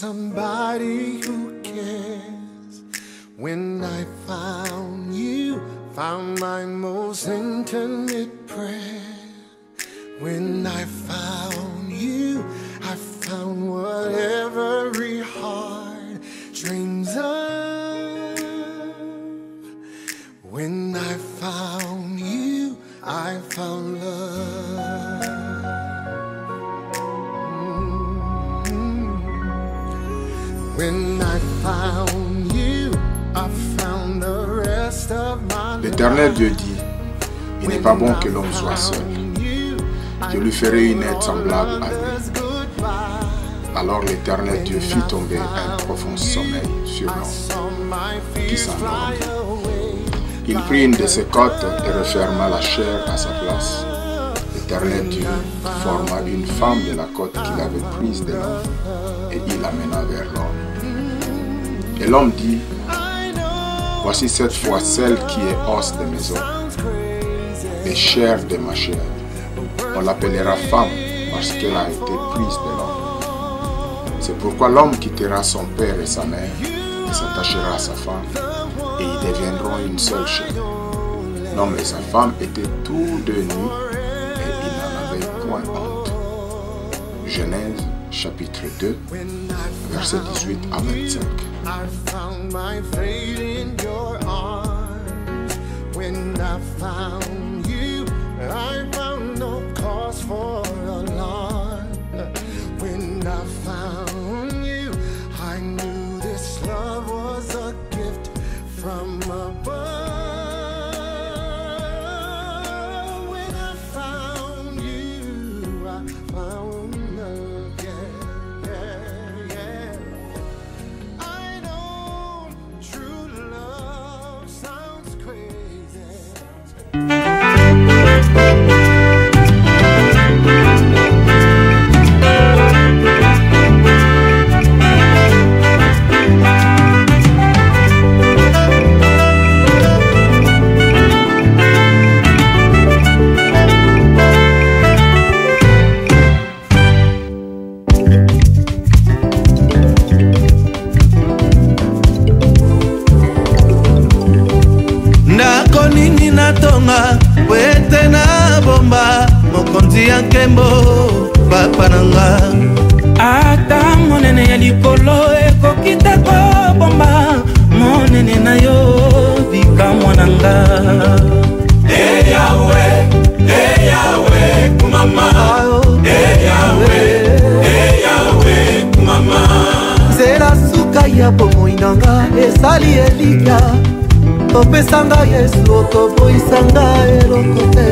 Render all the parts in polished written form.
somebody who cares. When I found you, found my most intimate prayer. When I found you, I found what every heart dreams of. When I found you, I found love. When I found you, I found the rest of my life. L'Éternel Dieu dit, il n'est pas bon que l'homme soit seul. Je lui ferai une aide semblable à lui. Alors l'Éternel Dieu fit tomber un profond sommeil sur l'homme qui s'endormit. Il prit une de ses côtes et referma la chair à sa place. L'Éternel Dieu forma une femme de la côte qu'il avait prise de l'homme et il l'amena vers l'homme. Et l'homme dit, voici cette fois celle qui est os de mes os et chair de ma chair. On l'appellera femme parce qu'elle a été prise de l'homme. C'est pourquoi l'homme quittera son père et sa mère et s'attachera à sa femme et ils deviendront une seule chair. L'homme et sa femme étaient tous deux nus et ils n'en avaient point honte. Genèse chapitre 2, versets 18 à 25. I found my fate in your arms. When I found you, I found no cause for alarm. When I found you, I knew this love was a gift from above. When I found you, I found love, yeah, yeah. I know true love sounds crazy. Tonga wete na bomba mokonzi ya nkembo papa nanga ata monene ya likolo ekokita ko bomba monene na yo bika mwananga Yahweh kumama Yahweh kumama zela suka ya bomo inanga esali elika Topesanga Yesu otoboisanga eloko te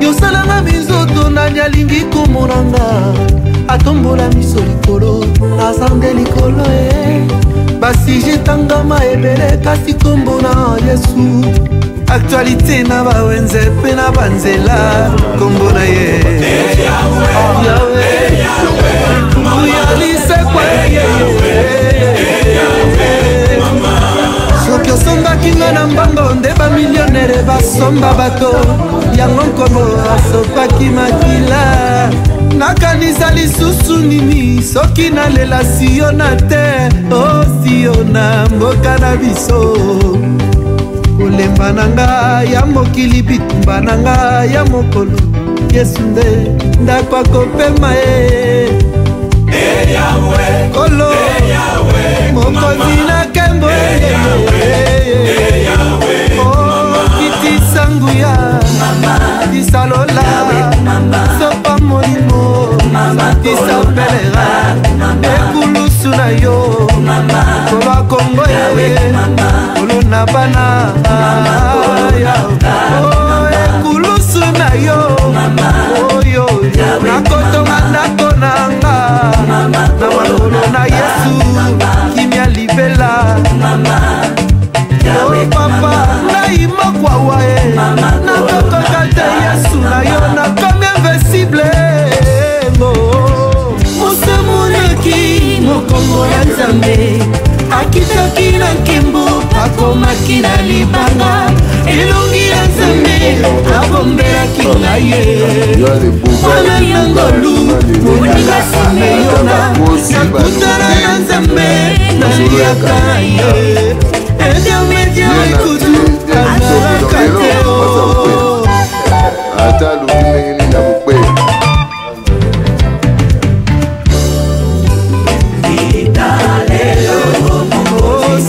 yosalanga mizoto nani alingi komoranga atombola miso likolo nazande likolo basi jetangama ebele kasi kombo na Yesu actualité na bawenze pe na banzela kombo na ye Yahweh uyalisekwa soki osongaki nga na mbango nde bamilionere basomba bato yango nkombo asopaki makila nakanisa lisusu nini soki nalela siyona te o siyona mboka na biso kolemba na nga ya mokili bitumba na nga ya mokolo Yesu nde ndako akopema kolo mokonzi na kembo kiti sanguya tisalola sopa molimo tisapelera ekulusu na yo koba kongo olona bana ekulusu na yo oyo nakotonga ndako nanga na makolo na Yesu kimia libela o papa naimokwawa nakokoka te Yesu na yo nakomi invincible mosemonaki mokongo ya Nzambe akitaki na nkembo akomaki na libanga elongi ya Nzambe abombelaki ngai ye wana nangolu moninga sameyona nakutana na Nzambe kaka ye intermédiaire kutu azalaka te ata lubi ndenge nini akokwe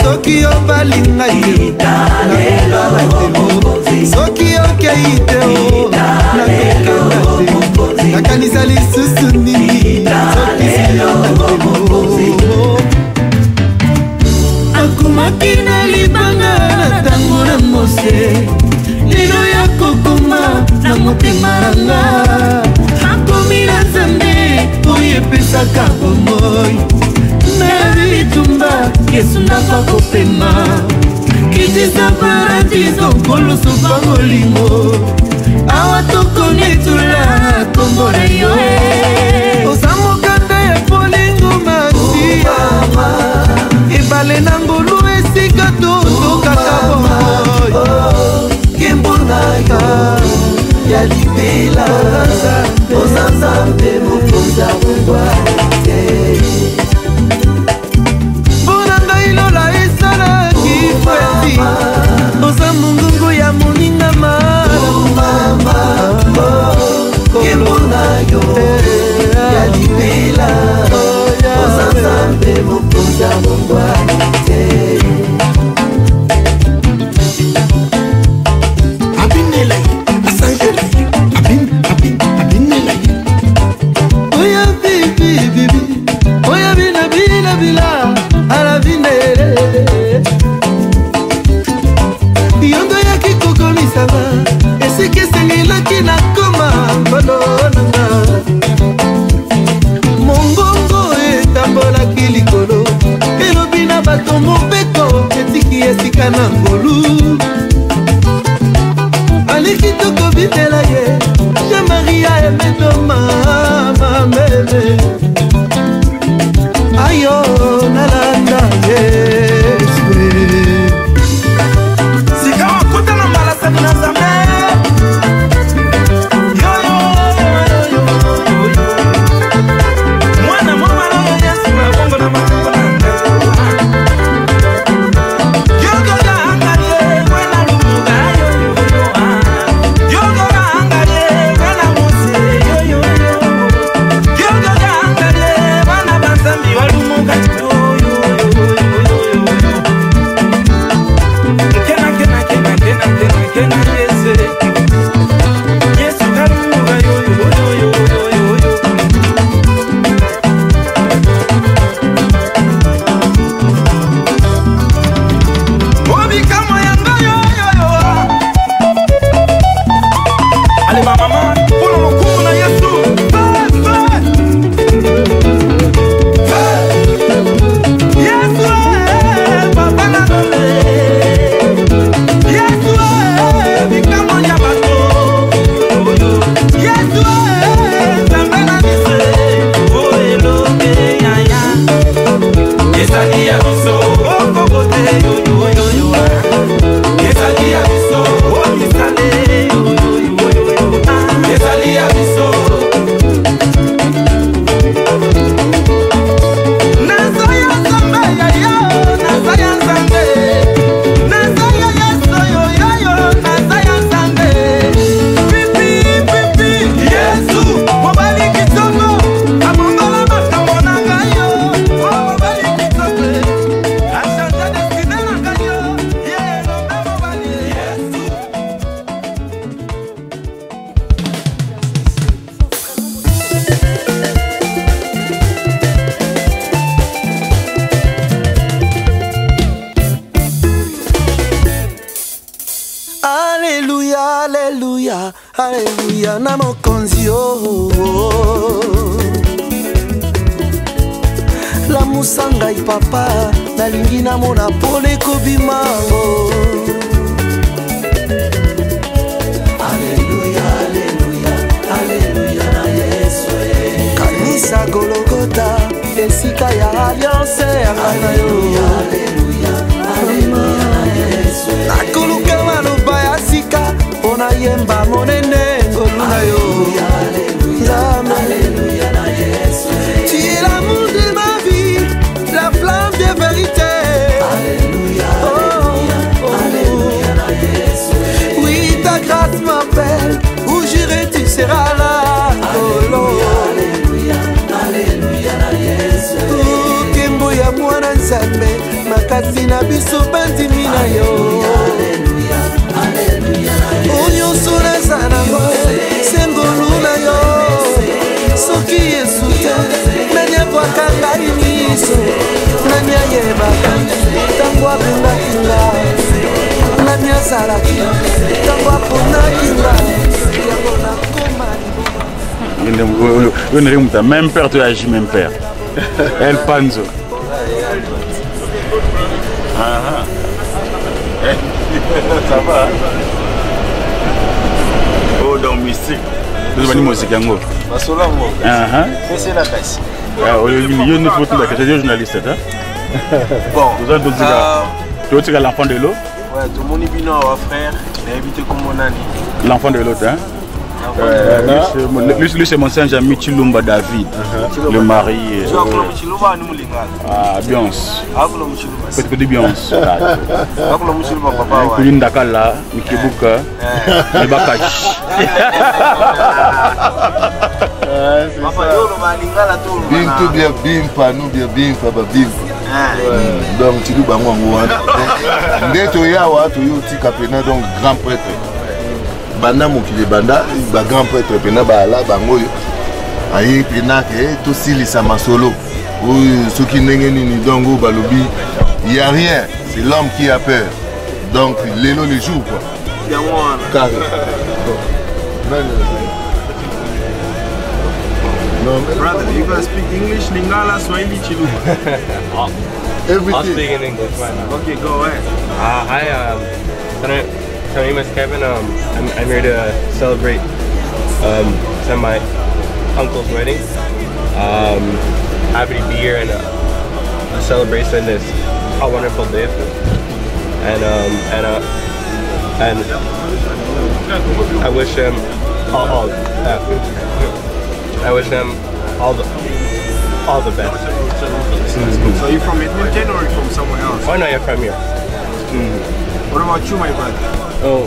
soki obalinga ye soki okei te nakanisa lisusu nini soki akumaki na libanga na ntango na mose lelo ya kokoma na motema nanga akomi na nzambe oyo epesaka bomoi na bitumba yesu nafa kopema kitisa paradiso koloso bangolingo awa tokonetula kombo na yo oza mokanda ya polingo masia ebale na ngolu esika totokaka bomoi kembo na yo ya libela oza nzambe mokonzi akongwa te mpona ngai lola esalaki fweti oza mongongo ya moninga malama kembo na yo ya libela oza nzambe mokonzi akongwa te abinela ye asangela ye abinela ye oya bibi oya bila alabinele yondo yaki kokomisanga esika esengelaki na koma kolonanga mongongo etambolaki likolo elobi na bato mobeko etiki esika na ngolu aliki tokobitela ye je maria emedoma mameme ayo nalanda yesu sika wakuta na malasani na zame mwana mwamalo yo yesu na bongo na makongo na yogo ga angalie wena lumuga yogo ga angalie wena mose yogo ga angalie wana banzambi walumuga Alléluia na mokonzi la musanga papa nalingi namona pole kobimango Alléluia na Yesu kanisa Golgotha esika ya alliance ya kana yo Alléluia na Yesu nakoluka maloba ya sika ona yemba monene ngoluna yo Alléluia na Yesu tu es l'amour de ma vie la flamme de vérité kasi na biso bandimi na yo onyonso naza nango sengolu na yo soki yesu te nani akwaka ngai miso nani ayebaka ntango abengaki nga nani azalaki ntango aponaki nga yango nakoma liboma même père tu agis même père El Panzo ça va oh donc mystique tu vas musique yango masolo ngo c'est la caisse il y a une photo là que j'ai journaliste bon tu as l'enfant de l'eau ouais tout mon ibino wa frère mais éviter comme mon ami l'enfant de l'autre hein lui c'est mon Saint-Jean Chilumba David le mari ah Beyonce petit Beyonce Kulinda Kala Mikibuka Lebakash Bintu bien bimpa nous bien bimpa ba bimpa donc tu dis bango ngwana ndeto yawa to yoti kapena donc grand prêtre banda mokili banda ba grand prêtre pena ba la bango yo ayi pena ke to silisa masolo ou ce qui ndenge nini donc balobi il y a rien c'est l'homme qui a peur donc lelo les jours quoi carré no brother you guys speak English Lingala Swahili Chiluba everything I'll speak in English right now. Okay go ahead hi my name is Kevin. I'm here to celebrate my uncle's wedding. Happy to be here and celebration this a wonderful day, and I wish him I wish him all the best. So you're from Edmonton or you're from somewhere else? Oh no, you're from here. What about you, my brother? Oh,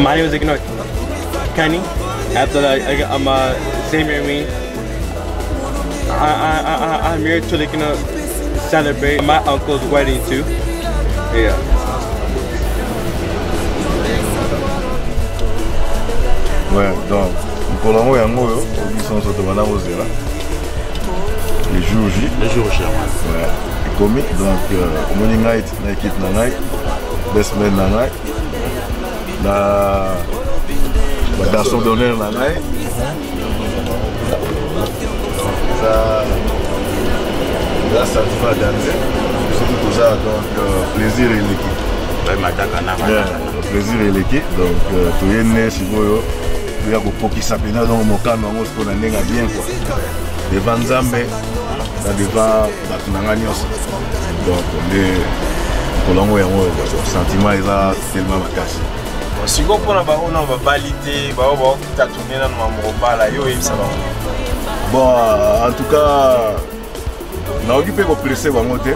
my name is Kenny. After I'm same me. I'm here to celebrate my uncle's wedding too. Yeah. Ouais, donc pour l'envoi yango yo obisson soto bana ozela les jours J ouais commis donc moni night na équipe na ngai best man na ngai na garçon d'honneur na ngai ça ça va danser surtout tout ça donc plaisir et l'équipe plaisir et l'équipe donc toyene sikoyo ya kopokisa pena donc mokano yango siko na ndenge bien quoi devant Nzambe na devant bato na nga nyonso donc nde kolongo yango sentiment eza tellement makasi siko mpona bango na babali te bao baokita tourne nano mamokobala yo oyebisa bango bon en tout cas naoki mpe kopresse bango te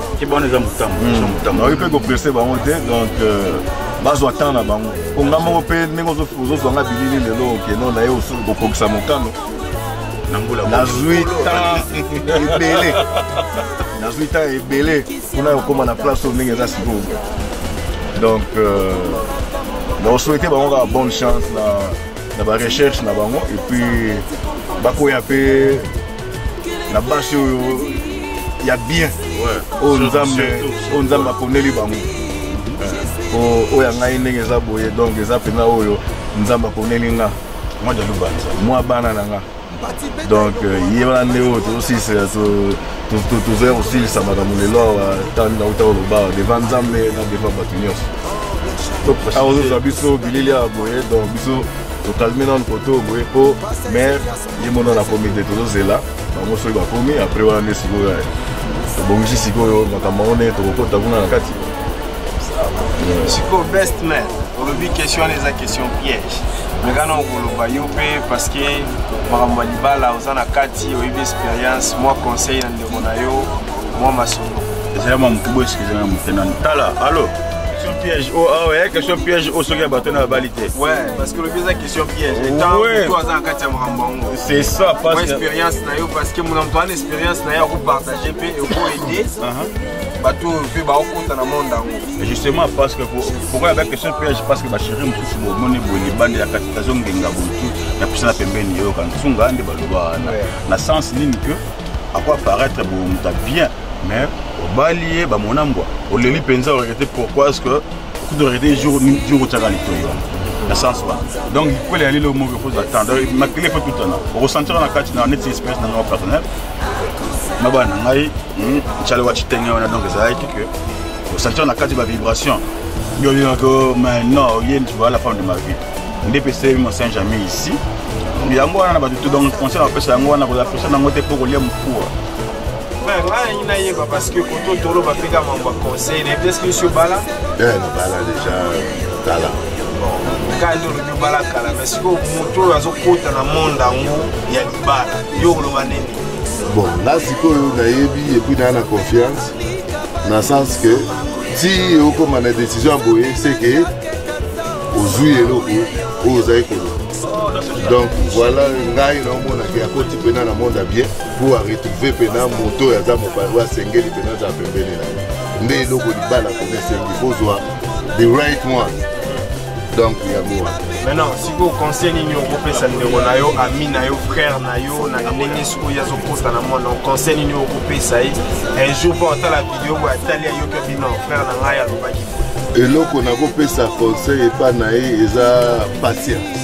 naoki mpe kopresse bango te donc bazwa temps na bango ponga moko mpe ndenge ozozwanga bilili lelo okeno na ye kokokisa mokano nazwi temps ebele mpona kokóma na place oyo ndenge eza sikoyo donc naosouhaite bango kaka bonne chance na barecherche na bango et puis bakoya mpe na basi oyo ya bien oyo nzambe aponeli bango oyo ngai ndenge eza boye donc eza mpena oyo nzambe aponeli nga mwa bana na nga donc ye wana nde oyo tozoya kosilisa makambo lelo awa ntango nauta oloba devant nzambe na devant bato nyonso awa ozozwa biso bilili awa boye donc biso tokalme nano koto boye mpo mais ye mono na komi te tozozela bango soki bakomi après wana nde sikoyo tobongisi sikoyo makambo yango nde tokokota kuna na kati siko best man olobi question eza question piège mekana okoloba yo mpe parce que makambo ya libala oza na kati oyebi expérience mwa conseil na ndeko na yo mwa masolo ezala mwa mokubo excuse na mokena tala allo question piège oh ouais question piège o soki ya bato na babali te ouais parce que olobi eza question piège etant to aza na kati ya makambo yango c'est ça parce que expérience na yo parce que mona moto ana expérience na yo akopartage mpe ekoede bateau pe ba okota na monde ngo. Justement parce que pourquoi avec question piège parce que ba chéri mususu bo moni bo ni bande ya katikazo ngenga buntu na pisana pembeni yo kan tsunga ande baloba na sens nini que à quoi paraître bon muta bien mais au balier ba monambwa au leli penza regretter pourquoi est-ce que beaucoup de regretter jour tchaka litoyo na sens pas donc il faut aller le mauvais chose attendre ma clé peut tout temps pour ressentir na kati na net expérience na notre personnel mabana ngai chalo wa chitenge wana donc ça a été que ressentir na kati ba vibration yo ko maintenant yéen tu vois la femme de ma vie ndepese mon Saint-Jamais ici yango wana ba tout donc conseil na pesa yango wana ko la pesa na ngote pour kolia mpuwa mais parce que quand on tolo ba fika mamba conseil ne est-ce que sur bala bala déjà kala quand on bala kala mais si ko moto azokota na monde ngo ya libala yo lo baneni bon là sikoyo nayebi et puis na confiance dans le sens que si on prend une décision c'est que aux eloko aux donc voilà ngai na mona ki akoti pena na monde bien pour retrouver pena moto ya za moparwa sengeli pena za pembeni na nde eloko libala ko sengi faut the right one donc ya moi maintenant si vous conseil nini okopesa ndeko na yo ami na yo frère na yo na ndenge siko ya zokota na mona conseil nini okopesa un jour pour ta la vidéo ou atali yo ke bino frère na ngai alobaki eloko na kopesa conseil epa na ye eza patience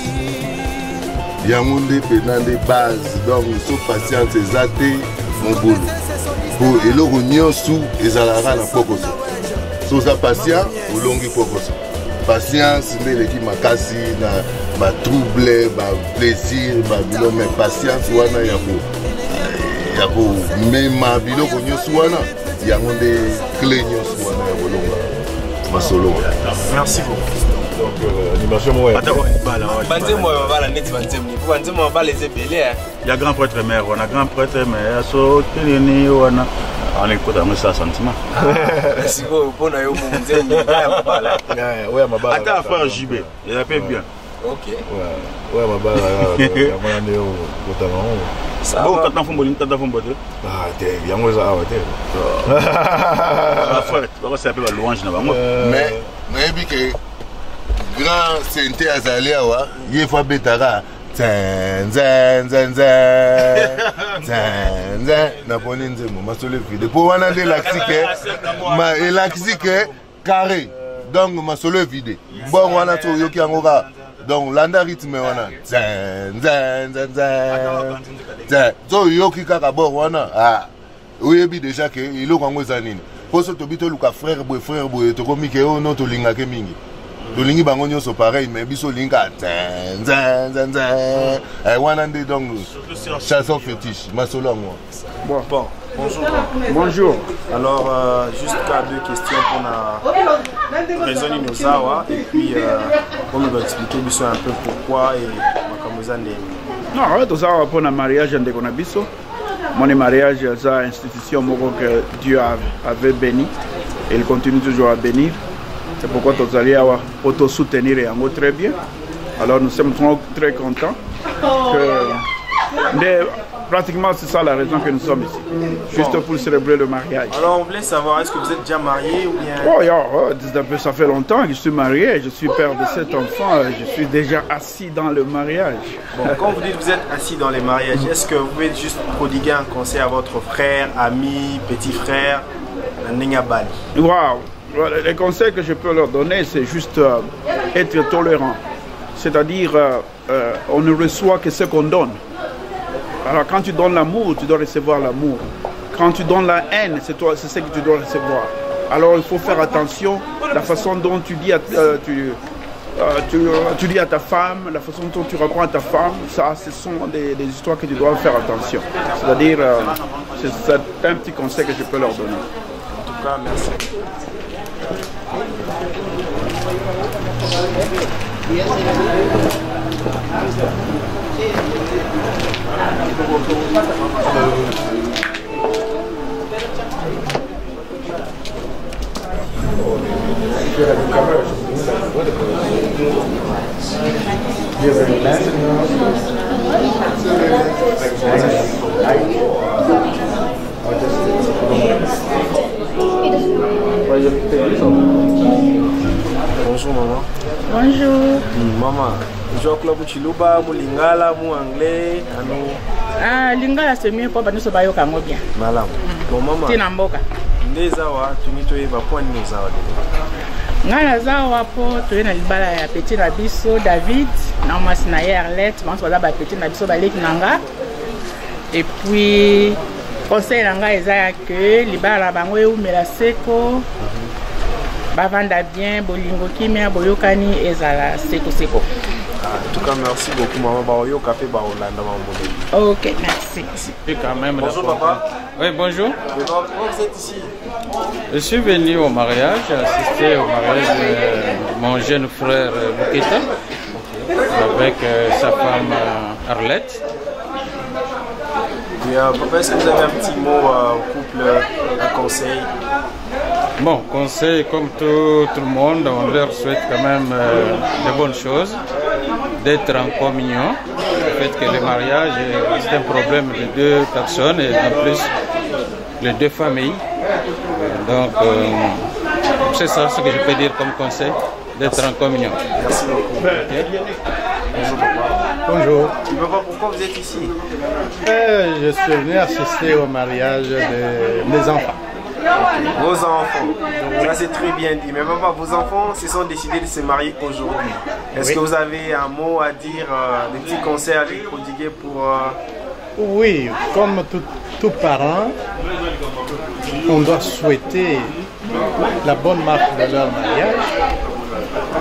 yango nde pena nde base donc so patience eza te mobulu po eloko nyonso ezalaka na pokoso so oza patient olongi pokoso patience nde eleki makasi na batrouble baplaisir babilo mais patience wana ya komema biloko nyonso wana yango nde clé nyonso wana ya kolonga masolo. Merci beaucoup. Donc animation moi. Il y a grand prêtre mère, on a grand prêtre mère, so tenini on a on écoute un ça sentiment. Merci beaucoup pour na yo munze mabala. Ouais mabala. Attends frère JB, il a fait bien. OK. Ouais mabala. Mwana ndio kutama. Ça bon tata fomboline tata fombote. Ah t'es yango za awa t'es. Ah frère, on va s'appeler louange na bango. Mais que grand sente azali awa ye fa betara na poni nzembo masole vide po wana de laxike carré donc masole vide bon wana to yoki yango ka donc landa rythme wana so yoki kaka bon wana ah oyebi déjà que iloko yango eza nini poso tobito luka frère boye tokomi ke o no tolingake mingi tolingi bango nyonso pareil mais biso linga wana nde donc chanson fétiche masolo moi. Bon, bonjour. Bonjour. Alors juste deux questions pour la raison Inozawa et puis on nous va expliquer biso un peu pourquoi et makamozande. Non, tout ça pour le mariage de Konabiso. Mon mariage c'est une institution que Dieu avait béni et il continue toujours à bénir. C'est pourquoi nous allons auto-soutenir et en très bien. Alors nous sommes très contents que pratiquement c'est ça la raison que nous sommes ici. Juste pour célébrer le mariage. Alors on voulait savoir, est-ce que vous êtes déjà marié ou bien... Oh, ça fait longtemps que je suis marié, je suis père de 7 enfants, je suis déjà assis dans le mariage. Bon, quand vous dites que vous êtes assis dans les mariages, est-ce que vous pouvez juste prodiguer un conseil à votre frère, ami, petit frère, Ninga Bali? Wow. Les conseils que je peux leur donner, c'est juste être tolérant. C'est-à-dire, on ne reçoit que ce qu'on donne. Alors quand tu donnes l'amour, tu dois recevoir l'amour. Quand tu donnes la haine, c'est ce que tu dois recevoir. Alors il faut faire attention à la façon dont tu dis tu dis à ta femme, la façon dont tu réponds à ta femme, ça ce sont des histoires que tu dois faire attention. C'est-à-dire, c'est un petit conseil que je peux leur donner. En tout cas, merci. It doesn't Bonjour maman. Bonjour. Maman, je joue au club Chiluba, mu Lingala, mu anglais, Ah, Lingala c'est mieux pour nous savoir comment bien. Malam. Bon maman. Tinamboka. Ndezawa, tunitoyeba point ndezawa. Ngala zawa po toyena libala ya petit na biso David, na mwasi na ye Arlette, bantu baza ba petit na biso baleki nanga. Et puis conseil nanga eza ya que libala bango eumela seko. Bavanda bien, bolingo kimia, boyokani ezala seko. En tout cas, merci beaucoup maman. Baoyo café baolanda maman. Ok, merci. Et quand même, bonjour papa. Oui, bonjour. Pourquoi vous êtes ici? Je suis venu au mariage, j'ai assisté au mariage de mon jeune frère Buketa avec sa femme Arlette. Et, papa, est-ce que vous avez un petit mot au couple, un conseil? Bon, conseil, comme tout le monde, on leur souhaite quand même de bonnes choses, d'être en communion. Le fait que le mariage, c'est un problème de deux personnes et en plus de deux familles. Donc, c'est ça ce que je peux dire comme conseil, d'être en communion. Merci beaucoup. Okay. Bonjour papa. Bonjour. Papa, pourquoi vous êtes ici? Je suis venu assister au mariage de mes enfants. Vos enfants, ça c'est très bien dit. Mais papa, vos enfants se sont décidés de se marier aujourd'hui. Est-ce que vous avez un mot à dire, des petits conseils à les prodiguer pour... Oui, comme tout parent, on doit souhaiter la bonne marche de leur mariage,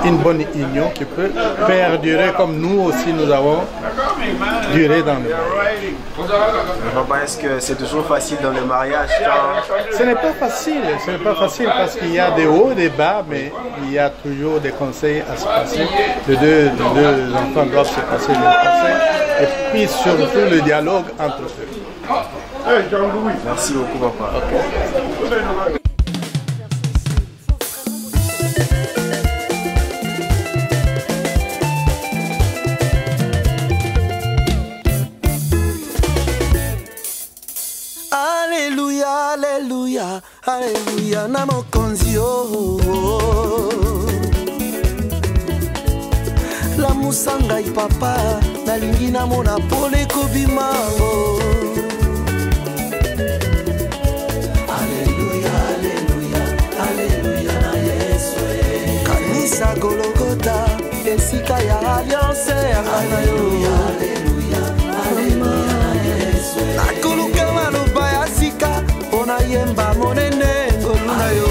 une bonne union qui peut perdurer comme nous aussi nous avons duré dans le mariage. Papa, est-ce que c'est toujours facile dans le mariage Ce n'est pas facile parce qu'il y a des hauts, des bas, mais il y a toujours des conseils à se passer. Les deux enfants doivent se passer le conseil et puis surtout le dialogue entre eux. Merci beaucoup papa. Okay. Alléluia, alléluia, na mokonzi oh. La musanga papa, nalingi na mona pole kobimango. Alléluia, alléluia, alléluia na Yesu. Kanisa Golgotha, esika ya alliance ya kana yo. Alléluia, alléluia na Yesu. Nakuluka maloba ya sika. Yemba monene ngoluna yo.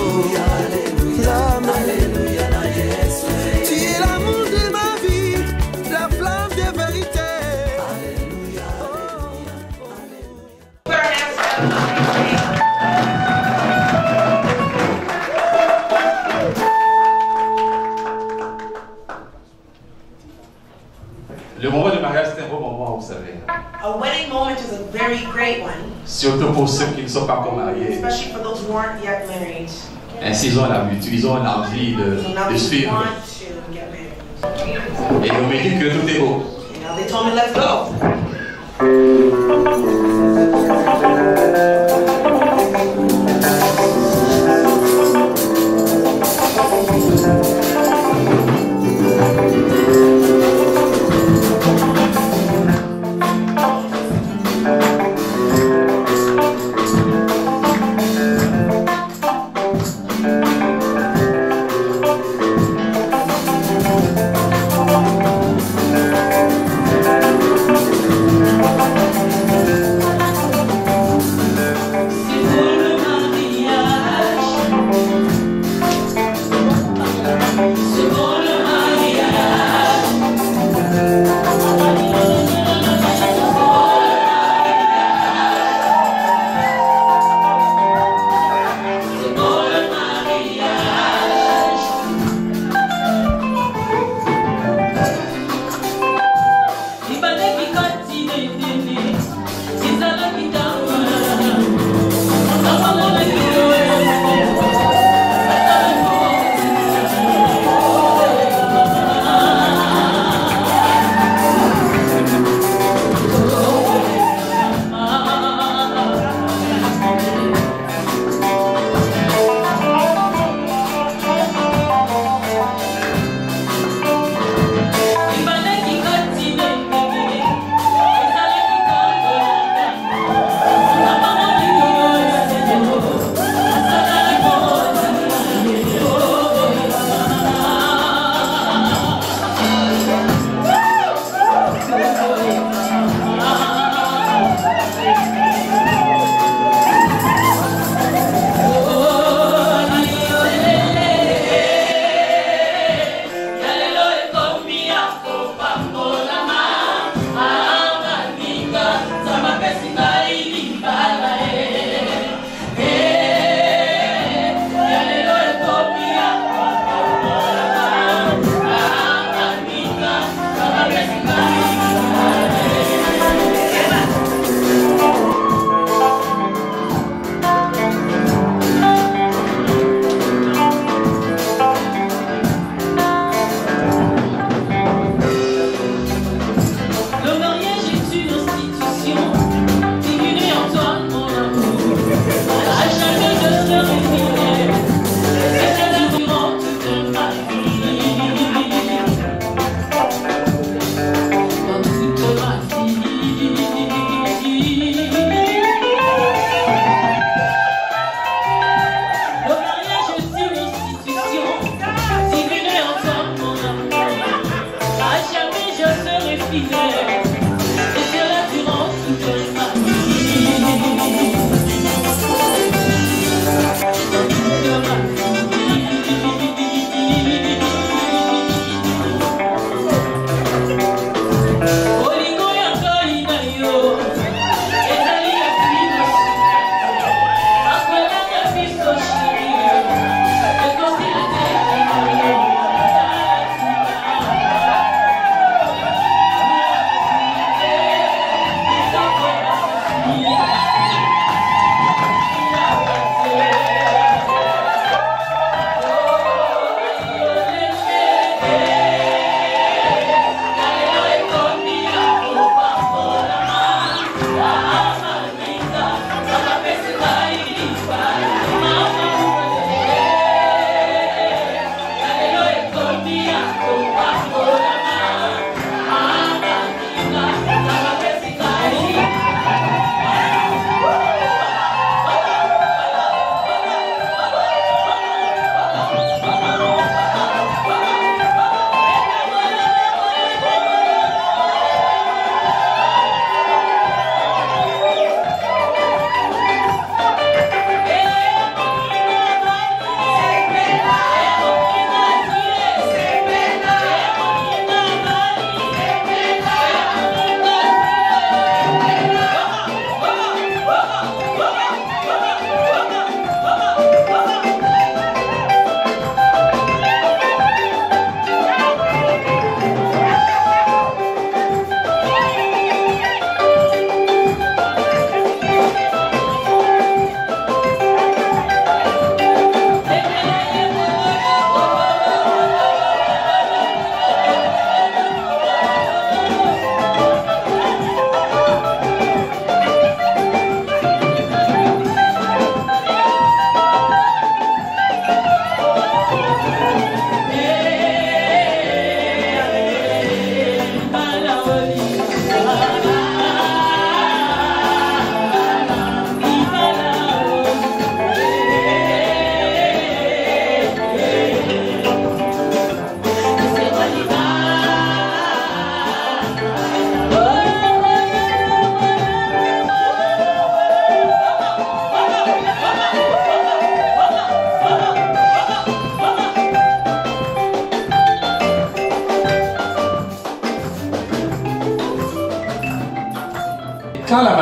Alléluia na Yesu. Tu es l'amour de ma vie, la flamme de vérité. Alléluia. Le moment du mariage, c'est un beau moment, vous savez. A wedding moment is a very great one. Surtout pour ceux qui ne sont pas encore mariés. Especially for those who aren't yet married. Ainsi, ils ont l'habitude, ils ont l'envie de suivre. Et on me dit que tout est beau. Now they told me let's go.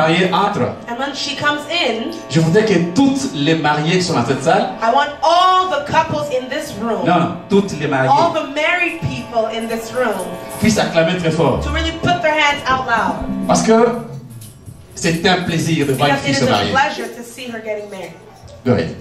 mariée entre, And when she comes in, je voudrais que toutes les mariées qui sont dans cette salle, I want all the couples in this room, non, toutes les mariées, all the married people in this room, puissent acclamer très fort. to really put their hands out loud. Parce que c'est un plaisir de voir une Because fille it se is a marier. pleasure to see her getting married. Go ahead.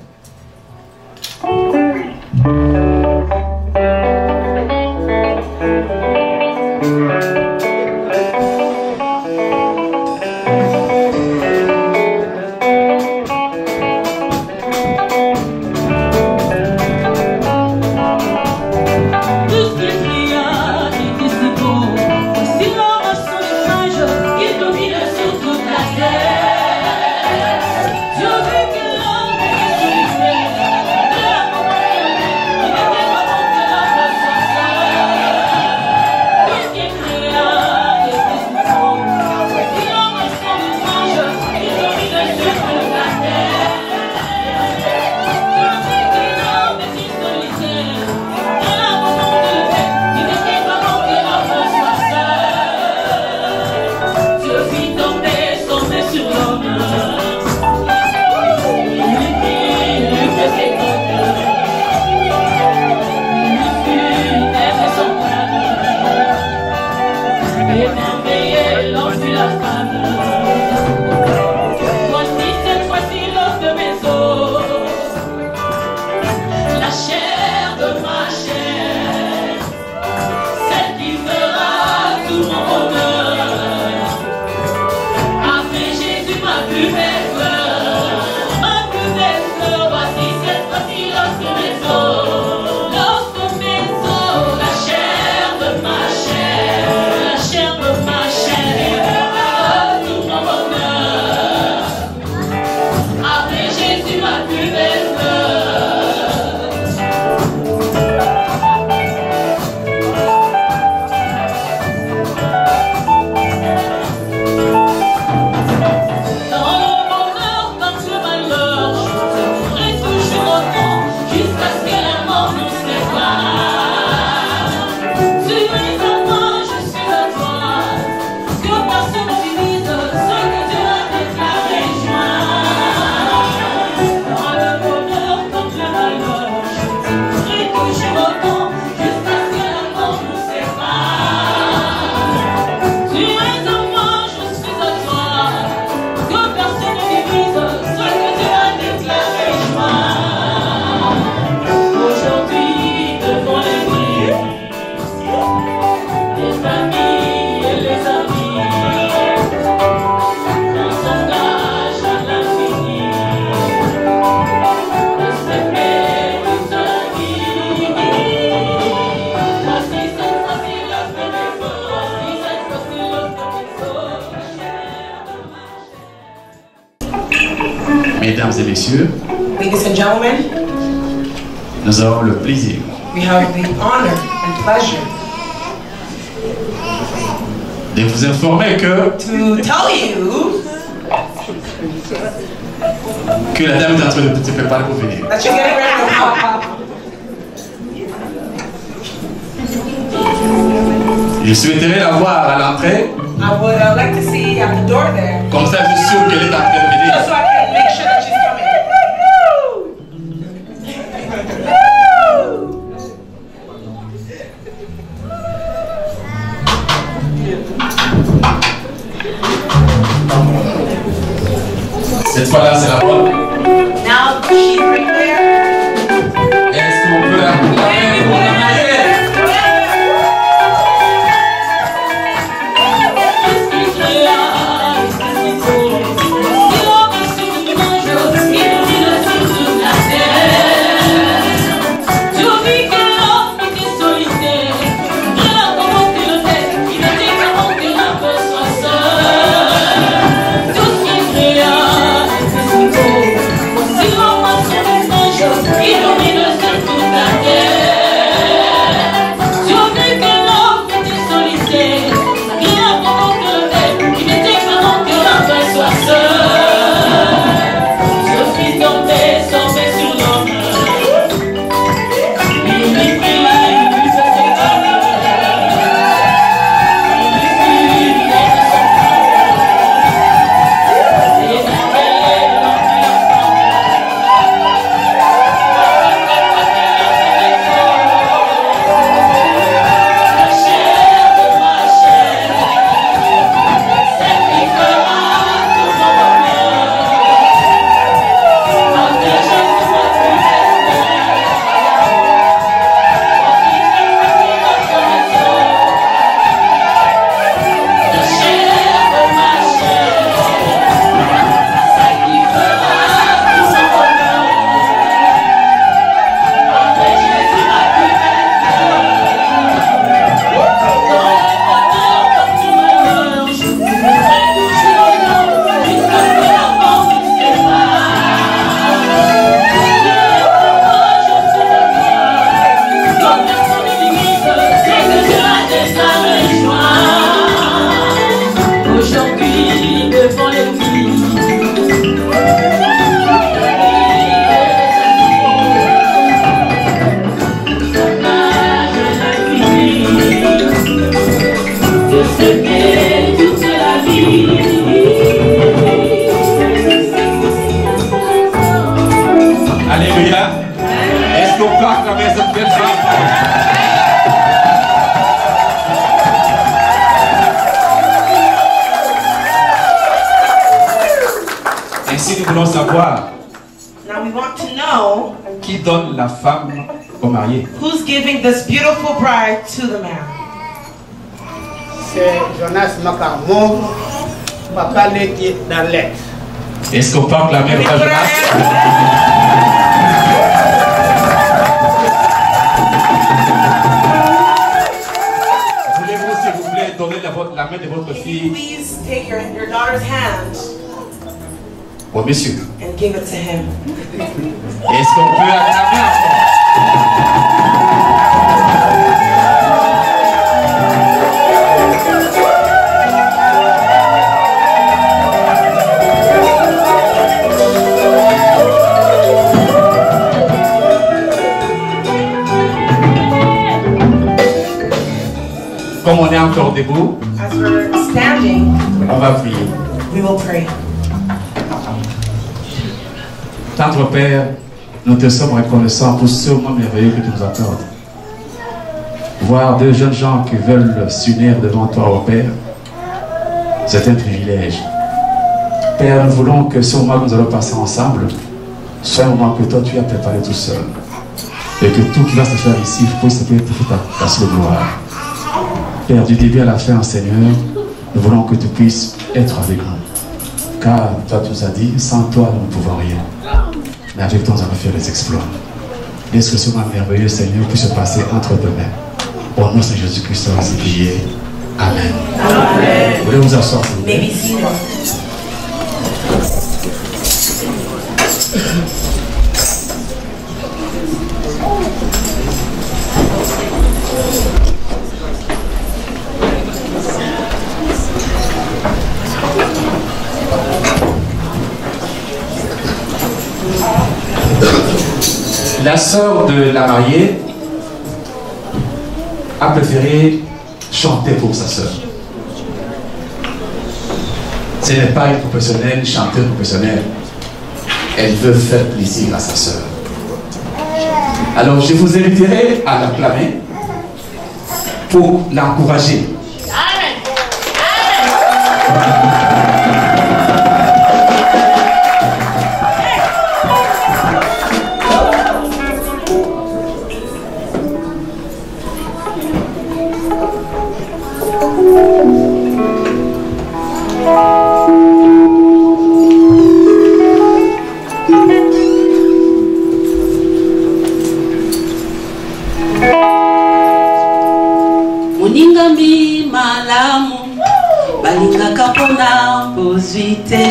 Mesdames et messieurs, Ladies and gentlemen, nous avons le plaisir we have the honor and pleasure de vous informer to tell you que la dame est en train de se préparer pour venir. that you're getting ready to pop up. Je souhaiterais la voir à l'entrée, I would like to see at the door there, comme ça je suis sûr qu'elle est en train de venir. just so I can make sure that she's coming. Cette fois-là, c'est la bonne. Now she's right there. Est-ce qu'on peut la Voici l'homme à son Ici, nous voulons savoir Now we want to know qui donne la femme au marié. who's giving this beautiful bride to the man. C'est Jonas Makamon, papa qui est dans l'air. Est-ce qu'on peut acclamer le frère Jonas? Voulez-vous, s'il vous plaît, donner la main de votre fille Please take your daughter's hand au monsieur? and give it to him. Est-ce qu'on peut acclamer encore? Comme on est encore debout, As we're standing, on va prier. we will pray. Tendre Père, nous te sommes reconnaissants pour ce moment merveilleux que tu nous accordes. Voir deux jeunes gens qui veulent s'unir devant toi, ô Père, c'est un privilège. Père, nous voulons que ce moment que nous allons passer ensemble soit un moment que toi tu as préparé tout seul. Et que tout qui va se faire ici puisse te pour ta seule gloire. Père, du début à la fin, Seigneur, nous voulons que tu puisses être avec nous. Car toi, tu nous as dit, sans toi, nous ne pouvons rien. Mais avec toi, nous allons faire des exploits. Laisse que ce moment merveilleux, Seigneur, puisse se passer entre tes mains. Au nom de Jésus-Christ, on va se prier. Amen. Amen. Vous voulez vous asseoir, s'il vous plaît? Maybe see one. La sœur de la mariée a préféré chanter pour sa sœur. Ce n'est pas une professionnelle, une chanteuse professionnelle. Elle veut faire plaisir à sa sœur. Alors je vous inviterai à l'acclamer pour l'encourager. Muningami malamu balingaka mpona bozwi te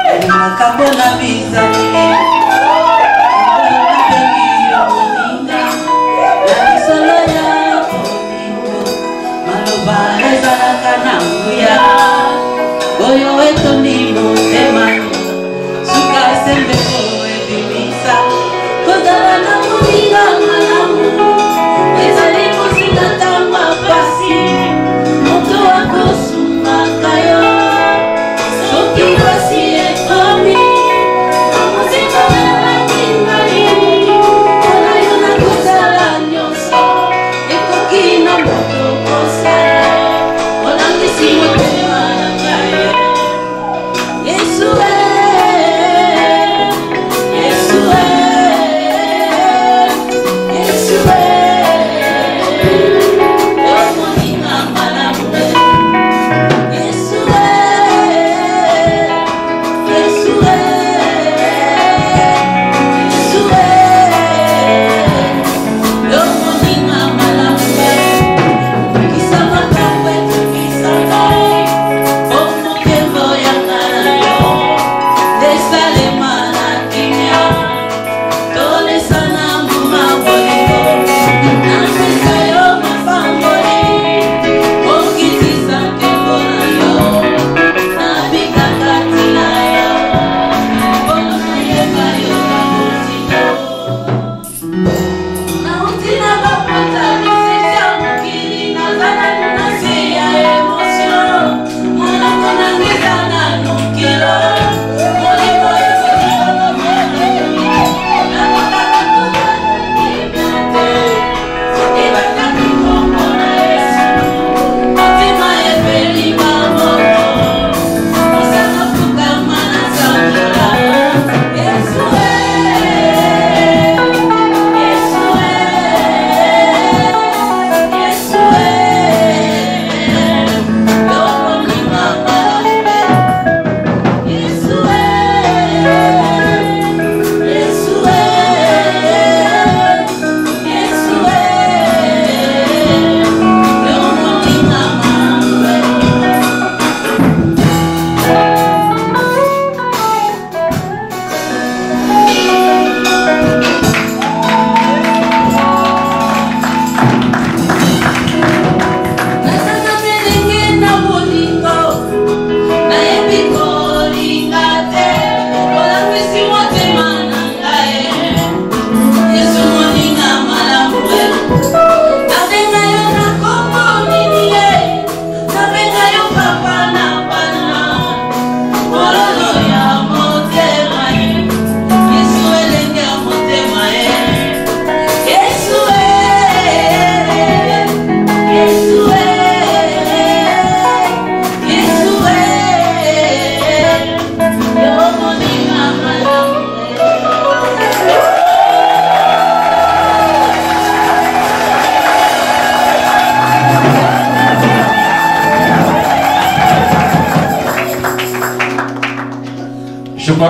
balingaka mpona bizali nabengi yo moninga na lisolo ya bolingo maloba ezalaka na nguya oyo etondi motema suka sembeko ebimisa kozala na moninga malamu ezali kosinga mapasi moto akosungaka yo soki pasi ekomi amozinga melaki ngai mpona yo nakosala nyonso ekoki na moto kosala olangisi motema na ngai yesu yesu yesu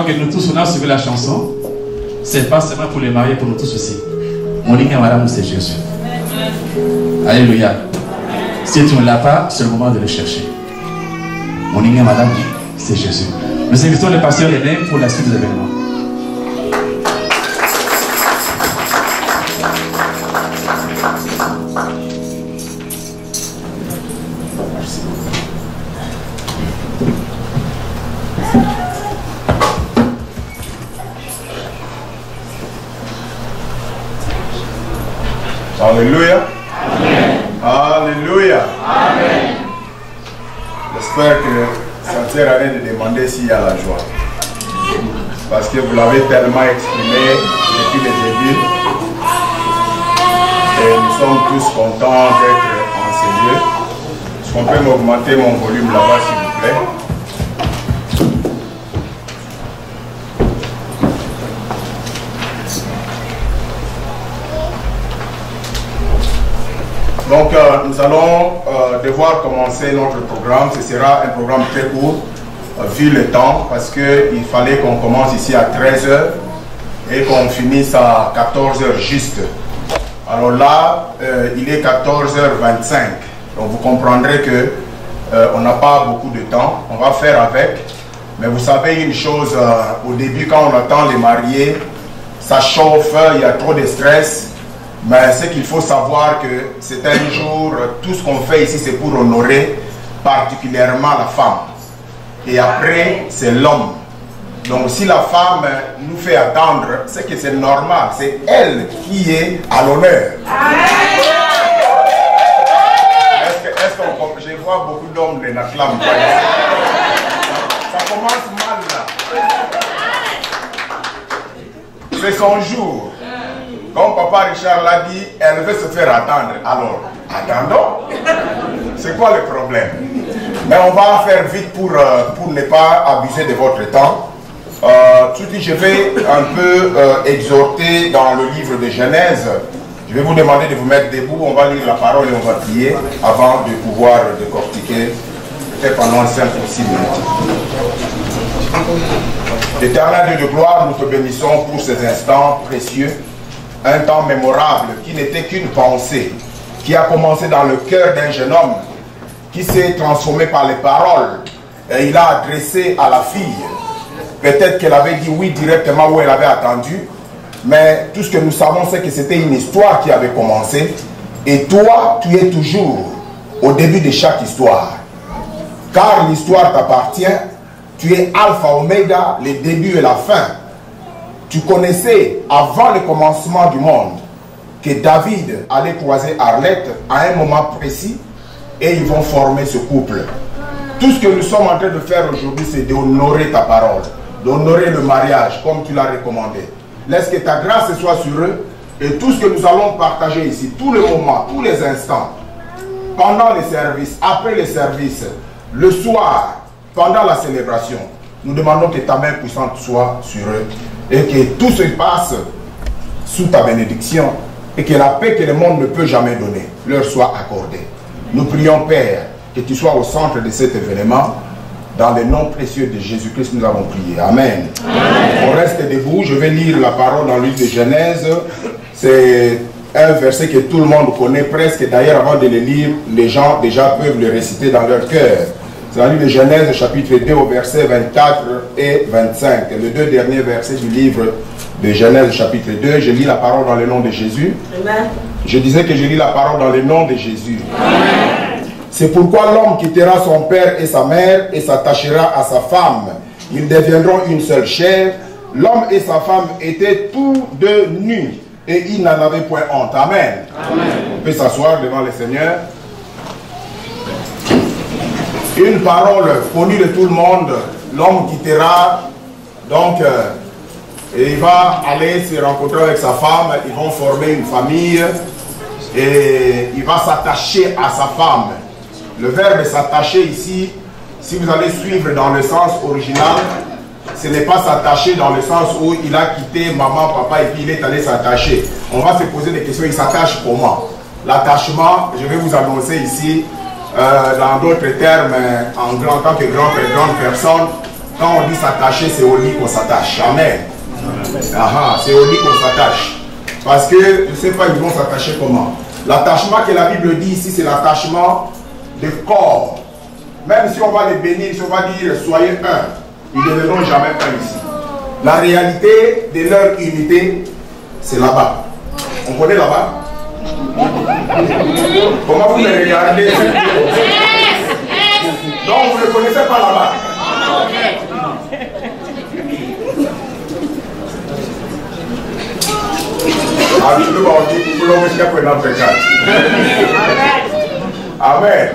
crois que nous tous, on a suivi la chanson. C'est pas seulement pour les mariés, pour nous tous aussi. Mon ligne, madame, c'est Jésus. Alléluia. Si tu ne l'as pas, c'est le moment de le chercher. Mon ligne, madame, c'est Jésus. Nous invitons le pasteur René pour la suite des événements. Alléluia. Amen. Alléluia. Amen. J'espère que ça ne sert à rien de demander s'il y a la joie. Parce que vous l'avez tellement exprimé depuis le début. Et nous sommes tous contents d'être en ces lieux. Est-ce qu'on peut m'augmenter mon volume là-bas, s'il vous plaît? Donc nous allons devoir commencer notre programme. Ce sera un programme très court, vu le temps, parce qu'il fallait qu'on commence ici à 13h et qu'on finisse à 14h juste. Alors là, il est 14h25. Donc vous comprendrez que on n'a pas beaucoup de temps. On va faire avec. Mais vous savez une chose, au début quand on attend les mariés, ça chauffe, il y a trop de stress. Mais ce qu'il faut savoir que c'est un jour, tout ce qu'on fait ici c'est pour honorer particulièrement la femme. Et après c'est l'homme. Donc si la femme nous fait attendre, c'est que c'est normal, c'est elle qui est à l'honneur. Je vois beaucoup d'hommes de la flamme. Ça commence mal là. C'est son jour. Comme papa Richard l'a dit, elle veut se faire attendre. Alors, attendons. C'est quoi le problème? Mais on va faire vite pour ne pas abuser de votre temps. Tout de suite, je vais un peu exhorter dans le livre de Genèse. Je vais vous demander de vous mettre debout. On va lire la parole et on va prier avant de pouvoir décortiquer, peut-être pendant 5 ou 6 minutes. Éternel Dieu de gloire, nous te bénissons pour ces instants précieux. Un temps mémorable qui n'était qu'une pensée, qui a commencé dans le cœur d'un jeune homme, qui s'est transformé par les paroles, et il a adressé à la fille. Peut-être qu'elle avait dit oui directement où elle avait attendu, mais tout ce que nous savons, c'est que c'était une histoire qui avait commencé, et toi, tu es toujours au début de chaque histoire. Car l'histoire t'appartient, tu es alpha, oméga, le début et la fin. Tu connaissais avant le commencement du monde que David allait croiser Arlette à un moment précis et ils vont former ce couple. Tout ce que nous sommes en train de faire aujourd'hui, c'est d'honorer ta parole, d'honorer le mariage comme tu l'as recommandé. Laisse que ta grâce soit sur eux et tout ce que nous allons partager ici, tous les moments, tous les instants, pendant les services, après les services, le soir, pendant la célébration, nous demandons que ta main puissante soit sur eux. Et que tout se passe sous ta bénédiction et que la paix que le monde ne peut jamais donner leur soit accordée. Nous prions, Père, que tu sois au centre de cet événement. Dans le nom précieux de Jésus-Christ, nous avons prié. Amen. Amen. On reste debout. Je vais lire la parole dans le livre de Genèse. C'est un verset que tout le monde connaît presque. D'ailleurs, avant de le lire, les gens déjà peuvent le réciter dans leur cœur. C'est dans le livre de Genèse, chapitre 2, au verset 24 et 25. Les deux derniers versets du livre de Genèse, chapitre 2. Je lis la parole dans le nom de Jésus. Amen. Je disais que je lis la parole dans le nom de Jésus. Amen. C'est pourquoi l'homme quittera son père et sa mère et s'attachera à sa femme. Ils deviendront une seule chair. L'homme et sa femme étaient tous deux nus et ils n'en avaient point honte. Amen. Amen. On peut s'asseoir devant le Seigneur. Une parole connue de tout le monde, l'homme quittera, donc et il va aller se rencontrer avec sa femme, ils vont former une famille et il va s'attacher à sa femme. Le verbe s'attacher ici, si vous allez suivre dans le sens original, ce n'est pas s'attacher dans le sens où il a quitté maman, papa et puis il est allé s'attacher. On va se poser des questions, il s'attache comment? L'attachement, je vais vous annoncer ici, dans d'autres termes, en tant que grande personne, Quand on dit s'attacher, c'est au lit qu'on s'attache. Amen. C'est au lit qu'on s'attache. Parce que, je ne sais pas, ils vont s'attacher comment. L'attachement que la Bible dit ici, c'est l'attachement de corps. Même si on va les bénir, si on va dire soyez un, ils ne deviendront jamais un ici. La réalité de leur unité, c'est là-bas. On connaît là-bas? Comment vous les regardez? Donc vous ne connaissez pas là-bas. Amen.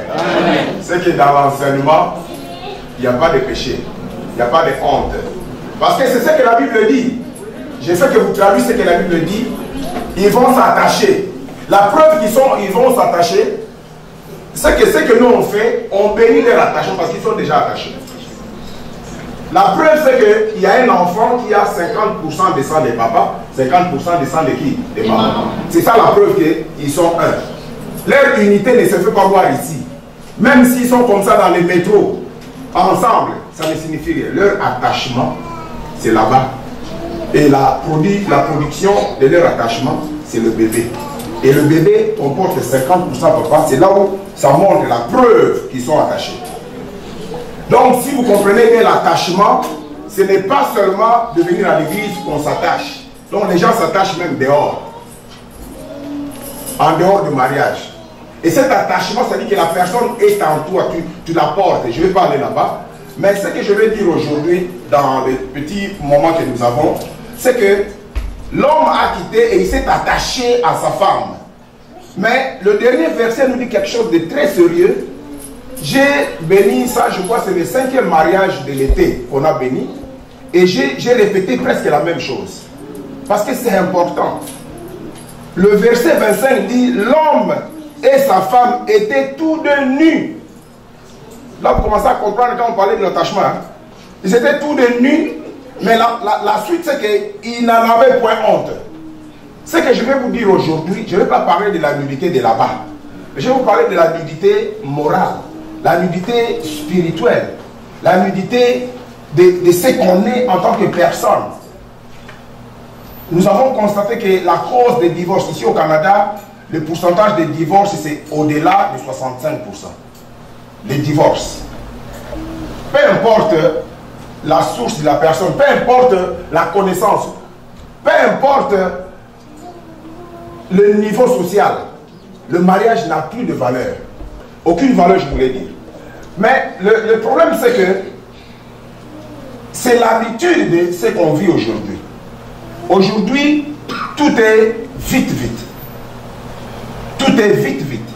C'est que dans l'enseignement, il n'y a pas de péché, il n'y a pas de honte. Parce que c'est ce que la Bible dit. Je sais que vous traduisez ce que la Bible dit. Ils vont s'attacher. La preuve qu'ils vont s'attacher, c'est que ce que nous on fait, on bénit leur attachement parce qu'ils sont déjà attachés. La preuve c'est qu'il y a un enfant qui a 50% de sang de papa, 50% de sang de qui? De maman. C'est ça la preuve qu'ils sont un. Leur unité ne se fait pas voir ici. Même s'ils sont comme ça dans les métros, ensemble, ça ne signifie rien. Leur attachement, c'est là-bas. Et la production de leur attachement, c'est le bébé. Et le bébé comporte 50% papa, c'est là où ça montre la preuve qu'ils sont attachés. Donc si vous comprenez bien l'attachement, ce n'est pas seulement de venir à l'église qu'on s'attache. Donc les gens s'attachent même dehors. En dehors du mariage. Et cet attachement, ça dit que la personne est en toi, tu la portes. Je ne vais pas aller là-bas. Mais ce que je vais dire aujourd'hui, dans les petits moments que nous avons, c'est que l'homme a quitté et il s'est attaché à sa femme. Mais le dernier verset nous dit quelque chose de très sérieux. J'ai béni ça, je crois que c'est le 5e mariage de l'été qu'on a béni. Et j'ai répété presque la même chose. Parce que c'est important. Le verset 25 dit, l'homme et sa femme étaient tous deux nus. Là, vous commencez à comprendre quand on parlait de l'attachement. Hein? Ils étaient tous deux nus, mais la suite, c'est qu'ils n'en avaient point honte. Ce que je vais vous dire aujourd'hui, je ne vais pas parler de la nudité de là-bas. Je vais vous parler de la nudité morale, la nudité spirituelle, la nudité de ce qu'on est en tant que personne. Nous avons constaté que la cause des divorces ici au Canada, le pourcentage des divorces, c'est au-delà de 65%. Les divorces. Peu importe la source de la personne, peu importe la connaissance, peu importe le niveau social, le mariage n'a plus de valeur. Aucune valeur, je voulais dire. Mais le problème, c'est que c'est l'habitude de ce qu'on vit aujourd'hui. Aujourd'hui, tout est vite, vite. Tout est vite, vite.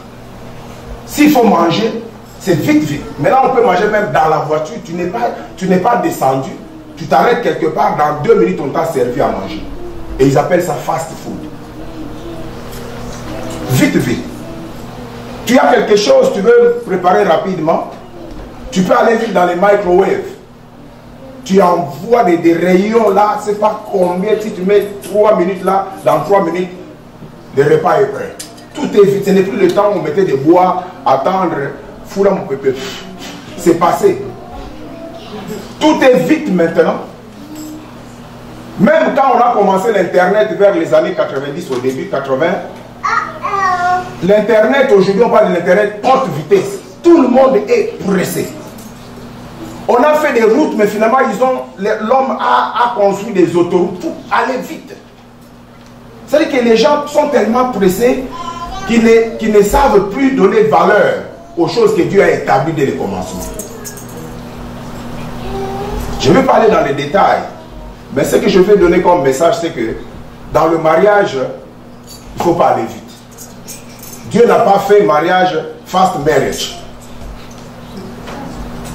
S'il faut manger, c'est vite, vite. Maintenant, on peut manger même dans la voiture. Tu n'es pas descendu. Tu t'arrêtes quelque part, dans 2 minutes, on t'a servi à manger. Et ils appellent ça fast food. Vite, vite. Tu as quelque chose, tu veux préparer rapidement. Tu peux aller vite dans les microwaves. Tu envoies des rayons là, c'est pas combien, si tu mets 3 minutes là, dans 3 minutes, le repas est prêt. Tout est vite, ce n'est plus le temps où on mettait des bois, attendre, foula mon pépé. C'est passé. Tout est vite maintenant. Même quand on a commencé l'Internet vers les années 90, au début 80, l'Internet, aujourd'hui on parle de l'Internet haute vitesse. Tout le monde est pressé. On a fait des routes, mais finalement, l'homme a construit des autoroutes pour aller vite. C'est-à-dire que les gens sont tellement pressés qu'ils ne savent plus donner valeur aux choses que Dieu a établies dès le commencement. Je ne vais pas aller dans les détails, mais ce que je vais donner comme message, c'est que dans le mariage, il ne faut pas aller vite. Dieu n'a pas fait mariage fast marriage.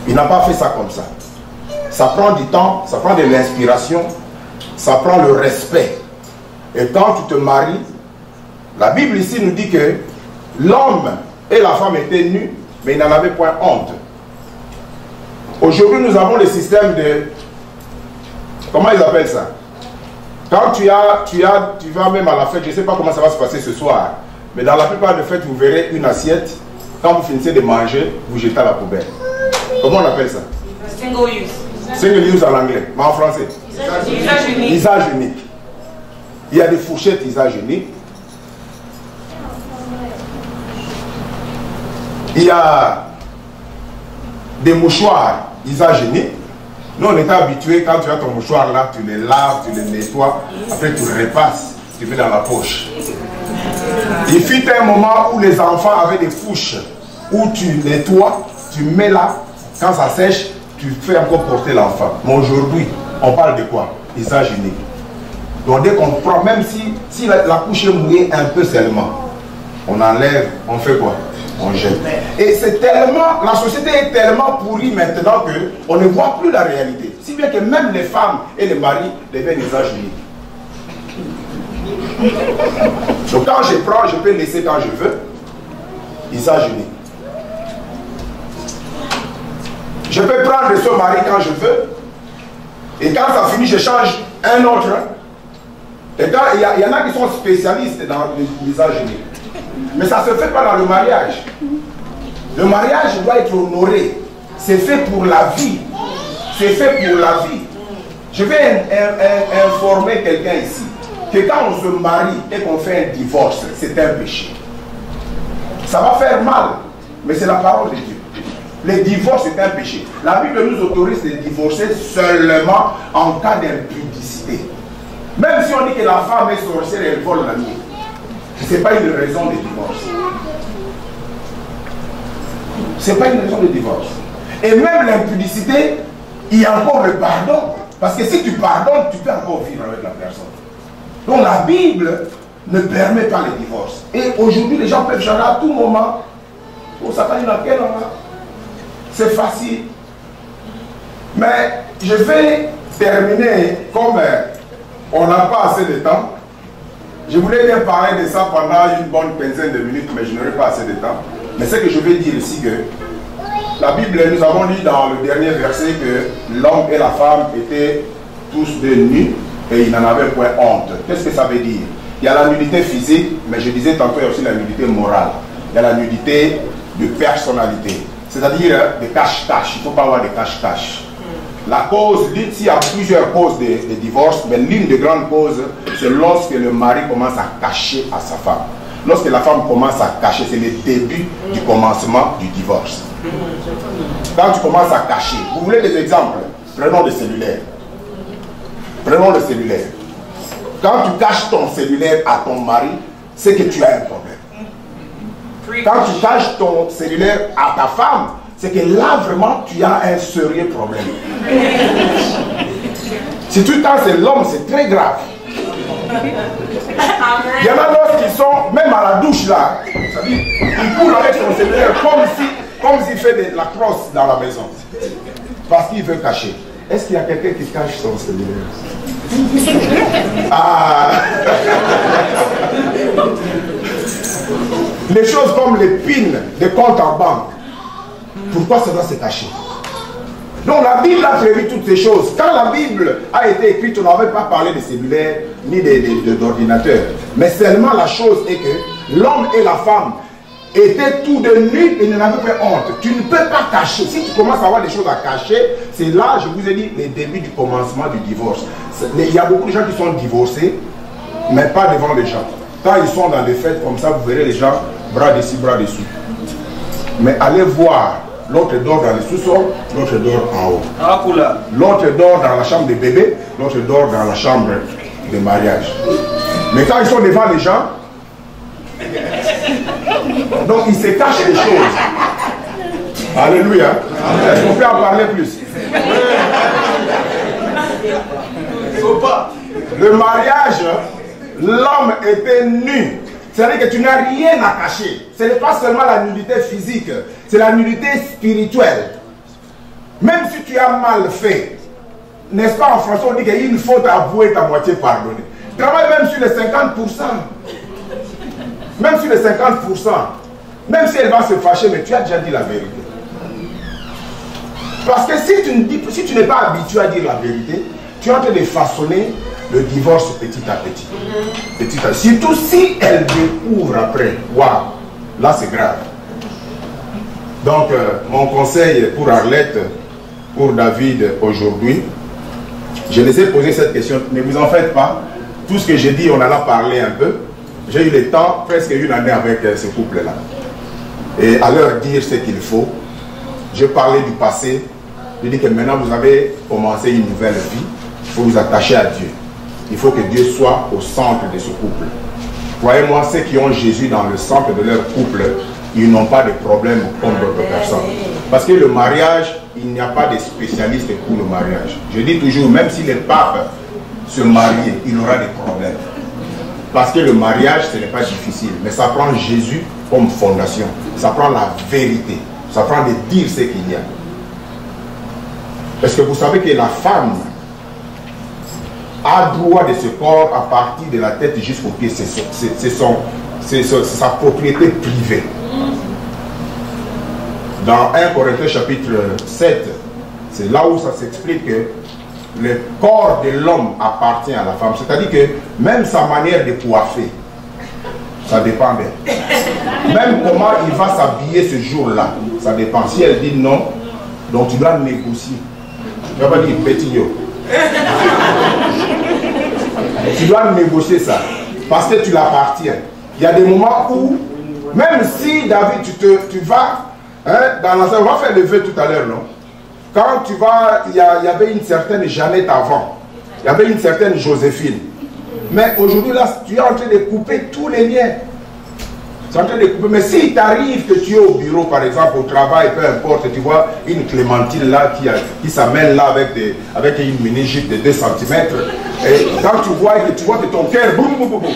Il n'a pas fait ça comme ça. Ça prend du temps, ça prend de l'inspiration, ça prend le respect. Et quand tu te maries, la Bible ici nous dit que l'homme et la femme étaient nus, mais ils n'en avaient point honte. Aujourd'hui, nous avons le système de... Comment ils appellent ça? Quand tu vas même à la fête, je ne sais pas comment ça va se passer ce soir, mais dans la plupart des fêtes, vous verrez une assiette. Quand vous finissez de manger, vous jetez à la poubelle. Comment on appelle ça? Single use. Single use en anglais, mais en français. Usage unique. Usage unique. Il y a des fourchettes usage unique. Il y a des mouchoirs usage unique. Nous, on est habitués, quand tu as ton mouchoir là, tu les laves, tu les nettoies, après tu le repasses, tu mets dans la poche. Il fut un moment où les enfants avaient des couches où tu nettoies, tu mets là, quand ça sèche, tu fais encore porter l'enfant. Mais aujourd'hui, on parle de quoi? Usage unique. Donc dès qu'on prend, même si la couche est mouillée un peu seulement, on enlève, on fait quoi? On jette. Et c'est tellement, la société est tellement pourrie maintenant qu'on ne voit plus la réalité. Si bien que même les femmes et les maris deviennent usage unique. Donc quand je prends, je peux laisser quand je veux. Usage unique. Je peux prendre ce mari quand je veux. Et quand ça finit, je change un autre. Et quand il y en a qui sont spécialistes dans l'usage unique. Mais ça ne se fait pas dans le mariage. Le mariage doit être honoré. C'est fait pour la vie. C'est fait pour la vie. Je vais informer quelqu'un ici que quand on se marie et qu'on fait un divorce, c'est un péché. Ça va faire mal, mais c'est la parole de Dieu. Le divorce est un péché. La Bible nous autorise de divorcer seulement en cas d'impudicité. Même si on dit que la femme est sorcière et elle vole la nuit, ce n'est pas une raison de divorce. Ce n'est pas une raison de divorce. Et même l'impudicité, il y a encore le pardon. Parce que si tu pardonnes, tu peux encore vivre avec la personne. Donc la Bible ne permet pas le divorce. Et aujourd'hui, les gens peuvent changer à tout moment. Oh, ça t'a dit dans quel endroit? C'est facile. Mais je vais terminer comme on n'a pas assez de temps. Je voulais bien parler de ça pendant une bonne quinzaine de minutes, mais je n'aurai pas assez de temps. Mais ce que je vais dire ici, que la Bible, nous avons lu dans le dernier verset que l'homme et la femme étaient tous deux nus et ils n'en avaient point honte. Qu'est-ce que ça veut dire? Il y a la nudité physique, mais je disais tantôt, il y a aussi la nudité morale. Il y a la nudité de personnalité, c'est-à-dire de cache-cache. Il ne faut pas avoir de cache-cache. La cause, s'il y a plusieurs causes de divorce, mais l'une des grandes causes, c'est lorsque le mari commence à cacher à sa femme. Lorsque la femme commence à cacher, c'est le début du commencement du divorce. Quand tu commences à cacher, vous voulez des exemples? Prenons le cellulaire. Prenons le cellulaire. Quand tu caches ton cellulaire à ton mari, c'est que tu as un problème. Quand tu caches ton cellulaire à ta femme, c'est que là vraiment tu as un sérieux problème. Si tu casses l'homme, c'est très grave. Il y en a d'autres qui sont, même à la douche là, ils courent avec son cellulaire comme s'il fait de la crosse dans la maison. Parce qu'il veut cacher. Est-ce qu'il y a quelqu'un qui cache son cellulaire? Ah. Les choses comme les pins de compte en banque, pourquoi ça doit se cacher? Donc la Bible a prévu toutes ces choses. Quand la Bible a été écrite, on n'avait pas parlé de cellulaire ni d'ordinateur. Mais seulement la chose est que l'homme et la femme étaient tous deux nus et n'avaient pas honte. Tu ne peux pas cacher. Si tu commences à avoir des choses à cacher, c'est là, je vous ai dit, le début du commencement du divorce. Il y a beaucoup de gens qui sont divorcés, mais pas devant les gens. Quand ils sont dans des fêtes comme ça, vous verrez les gens, bras dessus, bras dessous. Mais allez voir, l'autre dort dans le sous-sol, l'autre dort en haut. L'autre dort dans la chambre de bébé, l'autre dort dans la chambre de mariage. Mais quand ils sont devant les gens, donc ils se cachent des choses. Alléluia. Est-ce qu'on peut en parler plus? Le mariage, l'homme était nu. C'est-à-dire que tu n'as rien à cacher. Ce n'est pas seulement la nudité physique, c'est la nudité spirituelle. Même si tu as mal fait, n'est-ce pas, en français on dit qu'il faut avouer ta moitié pardonnée. Travaille même sur les 50%. Même sur les 50%. Même si elle va se fâcher, mais tu as déjà dit la vérité. Parce que si tu n'es pas habitué à dire la vérité, tu es en train de façonner le divorce petit à petit. Petit à petit. Surtout si elle découvre après. Waouh, là c'est grave. Donc mon conseil pour Arlette, pour David aujourd'hui. Je les ai posé cette question, ne vous en faites pas. Tout ce que j'ai dit, on en a parlé un peu. J'ai eu le temps, presque une année avec ce couple-là. Et à leur dire ce qu'il faut. Je parlais du passé. Je dis que maintenant vous avez commencé une nouvelle vie. Il faut vous attacher à Dieu. Il faut que Dieu soit au centre de ce couple. Croyez-moi, ceux qui ont Jésus dans le centre de leur couple, ils n'ont pas de problème comme d'autres personnes. Parce que le mariage, il n'y a pas de spécialiste pour le mariage. Je dis toujours, même si les papes se marient, il aura des problèmes. Parce que le mariage, ce n'est pas difficile. Mais ça prend Jésus comme fondation. Ça prend la vérité. Ça prend de dire ce qu'il y a. Parce que vous savez que la femme a droit de ce corps à partir de la tête jusqu'au pied. C'est sa propriété privée. Dans 1 Corinthiens chapitre 7, c'est là où ça s'explique que le corps de l'homme appartient à la femme. C'est-à-dire que même sa manière de coiffer, ça dépend d'elle. Même comment il va s'habiller ce jour-là, ça dépend. Si elle dit non, donc tu dois négocier. Tu vas pas dire petit yo. Tu dois négocier ça. Parce que tu l'appartiens. Il y a des moments où, même si David, tu vas, hein, dans l'ensemble, on va faire le vœu tout à l'heure, non? Quand tu vas, il y avait une certaine Jeannette avant. Il y avait une certaine Joséphine. Mais aujourd'hui, là, tu es en train de couper tous les liens. Tu es en train de couper. Mais s'il t'arrive que tu es au bureau, par exemple, au travail, peu importe, tu vois une Clémentine là qui s'amène là avec une mini-jupe de 2 cm. Et quand tu vois que ton cœur, boum, boum, boum, boum.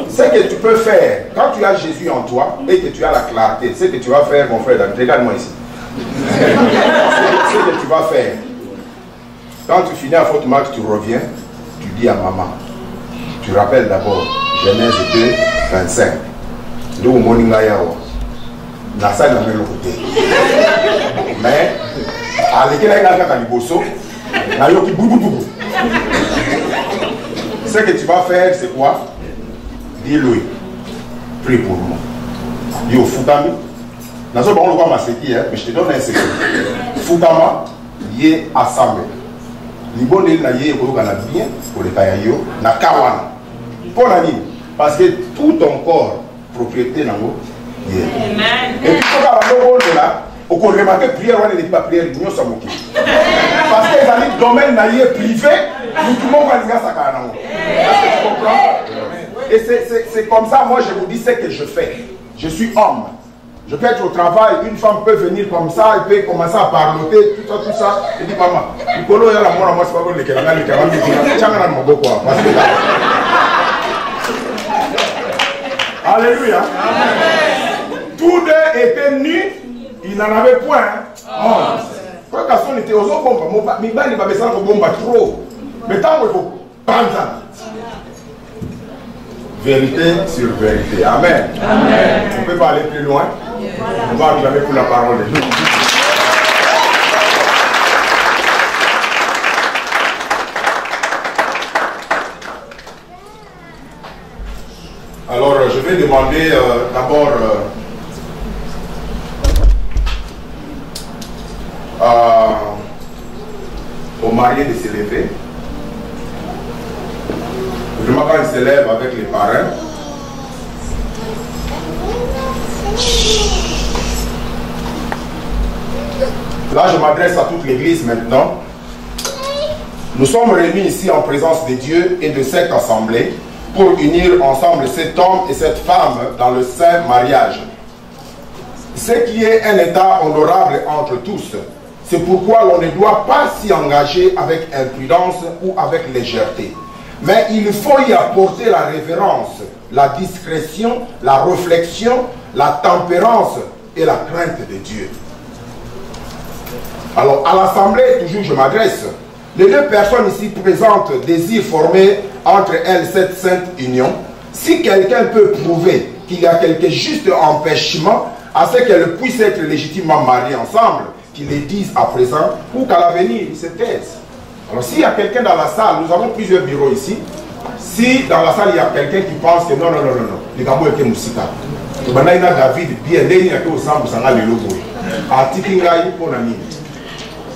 Ce que tu peux faire, quand tu as Jésus en toi et que tu as la clarté, ce que tu vas faire, mon frère, regarde-moi ici. Ce que tu vas faire, quand tu finis à faute match, tu reviens, tu dis à maman, tu rappelles d'abord Genèse 2, 25. D'où mon ingayao. N'a ça n'a même côté. Mais, à l'équipe de Kaliboso, n'a yoki boubou boubou. Ce que tu vas faire, c'est quoi? Dis-lui, prie pour moi. Dis au Foutami. Dans ce moment, on va m'asséquer, mais je te donne un secret. Foutama, yé assemblé. Libon de la yé pour la bien, pour le kayayo, na kawana. Pour la ligne. Parce que tout ton corps, propriété nango, yé. Et puis, quand on va là, on peut remarquer prière, on n'est pas prière, nous sommes ok. Parce que dans le domaine na yé privé, nous tout le monde va dire ça quand même. Tu comprends? Et c'est comme ça, moi je vous dis ce que je fais. Je suis homme. Je peux être au travail, une femme peut venir comme ça, elle peut commencer à parloter, tout ça. Elle dit, maman, Nicolo, il y a la mort, moi, c'est pas bon, le Kéraman, Alléluia. Tous deux étaient nus, ils n'en avaient point. Quand on était aux autres bombes, mais il va baisser en bombe trop. Mais tant qu'il faut prendre ça. Vérité sur vérité. Amen. Amen. On ne peut pas aller plus loin. On va jamais pour la parole de Dieu. Alors, je vais demander d'abord aux mariés de se lever. Vraiment, quand ils se lèvent avec les parrains, là je m'adresse à toute l'église maintenant. Nous sommes réunis ici en présence de Dieu et de cette assemblée pour unir ensemble cet homme et cette femme dans le saint mariage. Ce qui est un état honorable entre tous. C'est pourquoi l'on ne doit pas s'y engager avec imprudence ou avec légèreté. Mais il faut y apporter la révérence, la discrétion, la réflexion, la tempérance et la crainte de Dieu. Alors, à l'Assemblée, toujours je m'adresse, les deux personnes ici présentes désirent former entre elles cette sainte union. Si quelqu'un peut prouver qu'il y a quelque juste empêchement à ce qu'elles puissent être légitimement mariées ensemble, qu'ils les disent à présent ou qu'à l'avenir, ils se taisent. Alors s'il y a quelqu'un dans la salle, nous avons plusieurs bureaux ici. Si dans la salle il y a quelqu'un qui pense que non, les gambo étaient moussika. Maintenant il y a David bien, il y a que au centre, ça a le logo. Article pour la mine.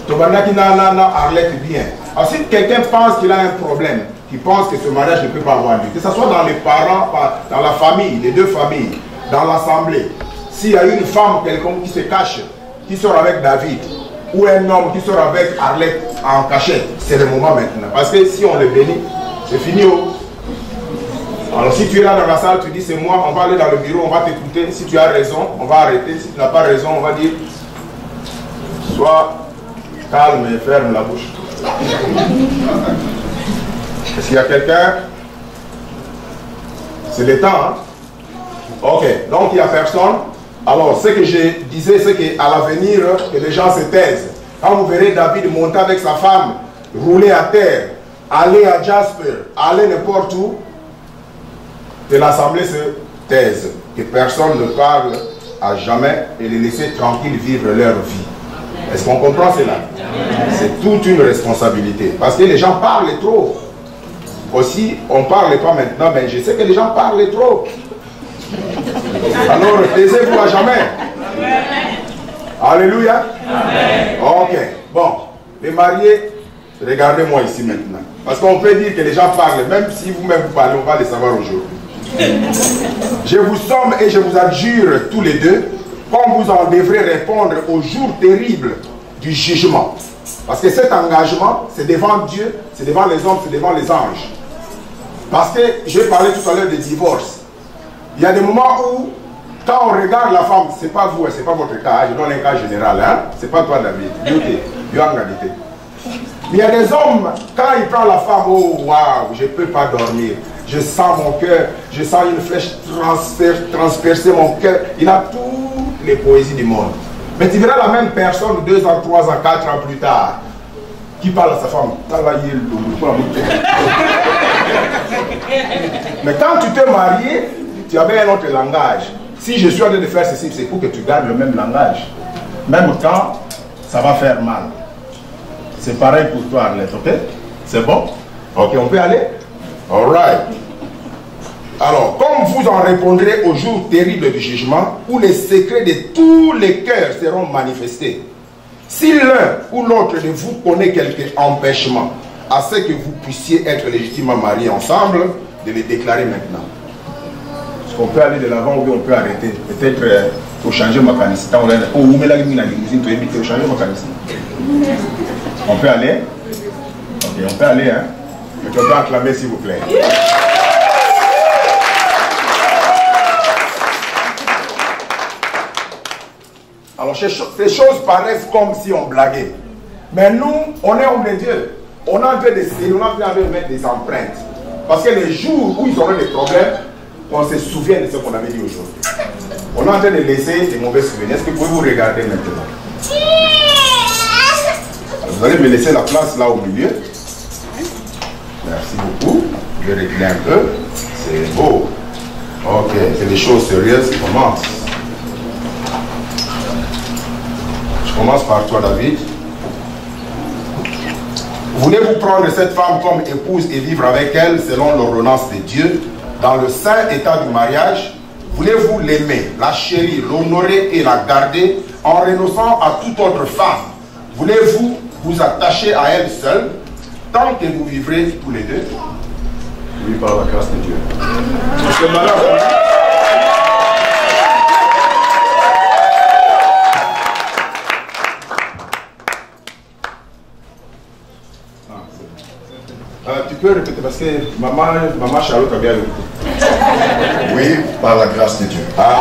Tobanaki na Arlette bien. Alors si quelqu'un pense qu'il a un problème, qu'il pense que ce mariage ne peut pas avoir lieu, que ce soit dans les parents, dans la famille, les deux familles, dans l'assemblée, s'il y a une femme quelconque qui se cache, qui sort avec David, ou un homme qui sort avec Arlette en cachette, c'est le moment maintenant. Parce que si on le bénit, c'est fini. Alors si tu es là dans la salle, tu dis c'est moi, on va aller dans le bureau, on va t'écouter. Si tu as raison, on va arrêter. Si tu n'as pas raison, on va dire sois calme et ferme la bouche. Est-ce qu'il y a quelqu'un? C'est le temps, hein? Ok, donc il n'y a personne. Alors, ce que je disais, c'est qu'à l'avenir, que les gens se taisent. Quand vous verrez David monter avec sa femme, rouler à terre, aller à Jasper, aller n'importe où, que l'assemblée se taise, que personne ne parle à jamais et les laisser tranquilles vivre leur vie. Est-ce qu'on comprend cela? C'est toute une responsabilité. Parce que les gens parlent trop. Aussi, on ne parle pas maintenant, mais je sais que les gens parlent trop. Alors, taisez-vous à jamais. Alléluia. Ok. Bon, les mariés, regardez-moi ici maintenant. Parce qu'on peut dire que les gens parlent, même si vous-même vous parlez, on va les savoir aujourd'hui. Je vous somme et je vous adjure tous les deux, comme vous en devrez répondre au jour terrible du jugement. Parce que cet engagement, c'est devant Dieu, c'est devant les hommes, c'est devant les anges. Parce que j'ai parlé tout à l'heure de divorce. Il y a des moments où, quand on regarde la femme, c'est pas vous, c'est pas votre cas, je donne un cas général, hein? C'est pas toi David, mais il y a des hommes, quand ils prennent la femme, oh waouh, je ne peux pas dormir, je sens mon cœur, je sens une flèche transpercer mon cœur, il a toutes les poésies du monde. Mais tu verras la même personne 2 ans, 3 ans, 4 ans plus tard, qui parle à sa femme. Mais quand tu t'es marié, tu avais un autre langage. Si je suis en train de faire ceci, c'est pour que tu gardes le même langage. Même quand ça va faire mal. C'est pareil pour toi, Arlette, ok? C'est bon? Ok, on peut aller? Alright. Alors, comme vous en répondrez au jour terrible du jugement, où les secrets de tous les cœurs seront manifestés, si l'un ou l'autre de vous connaît quelque empêchement à ce que vous puissiez être légitimement mariés ensemble, de les déclarer maintenant. Est-ce qu'on peut aller de l'avant ou bien on peut arrêter? Peut-être pour changer ma canicité. On peut aller? Ok, on peut aller, hein? Mais on peut acclamer s'il vous plaît. Alors ces choses paraissent comme si on blaguait. Mais nous, on est homme de Dieu. On est en train de mettre des empreintes. Parce que les jours où ils auront des problèmes, on se souvient de ce qu'on avait dit aujourd'hui. On est en train de laisser des mauvais souvenirs. Est-ce que vous pouvez vous regarder maintenant? Alors, vous allez me laisser la place là au milieu. Merci beaucoup. Je vais régler un peu. C'est beau. Ok, c'est des choses sérieuses qui commencent. Je commence par toi, David. Voulez-vous prendre cette femme comme épouse et vivre avec elle selon l'ordonnance de Dieu dans le saint état du mariage? Voulez-vous l'aimer, la chérir, l'honorer et la garder en renonçant à toute autre femme? Voulez-vous vous attacher à elle seule tant que vous vivrez tous les deux? Oui, par la grâce de Dieu. C'est malade. Tu peux répéter parce que maman Charlotte a bien écouté. Oui, par la grâce de Dieu. Ah.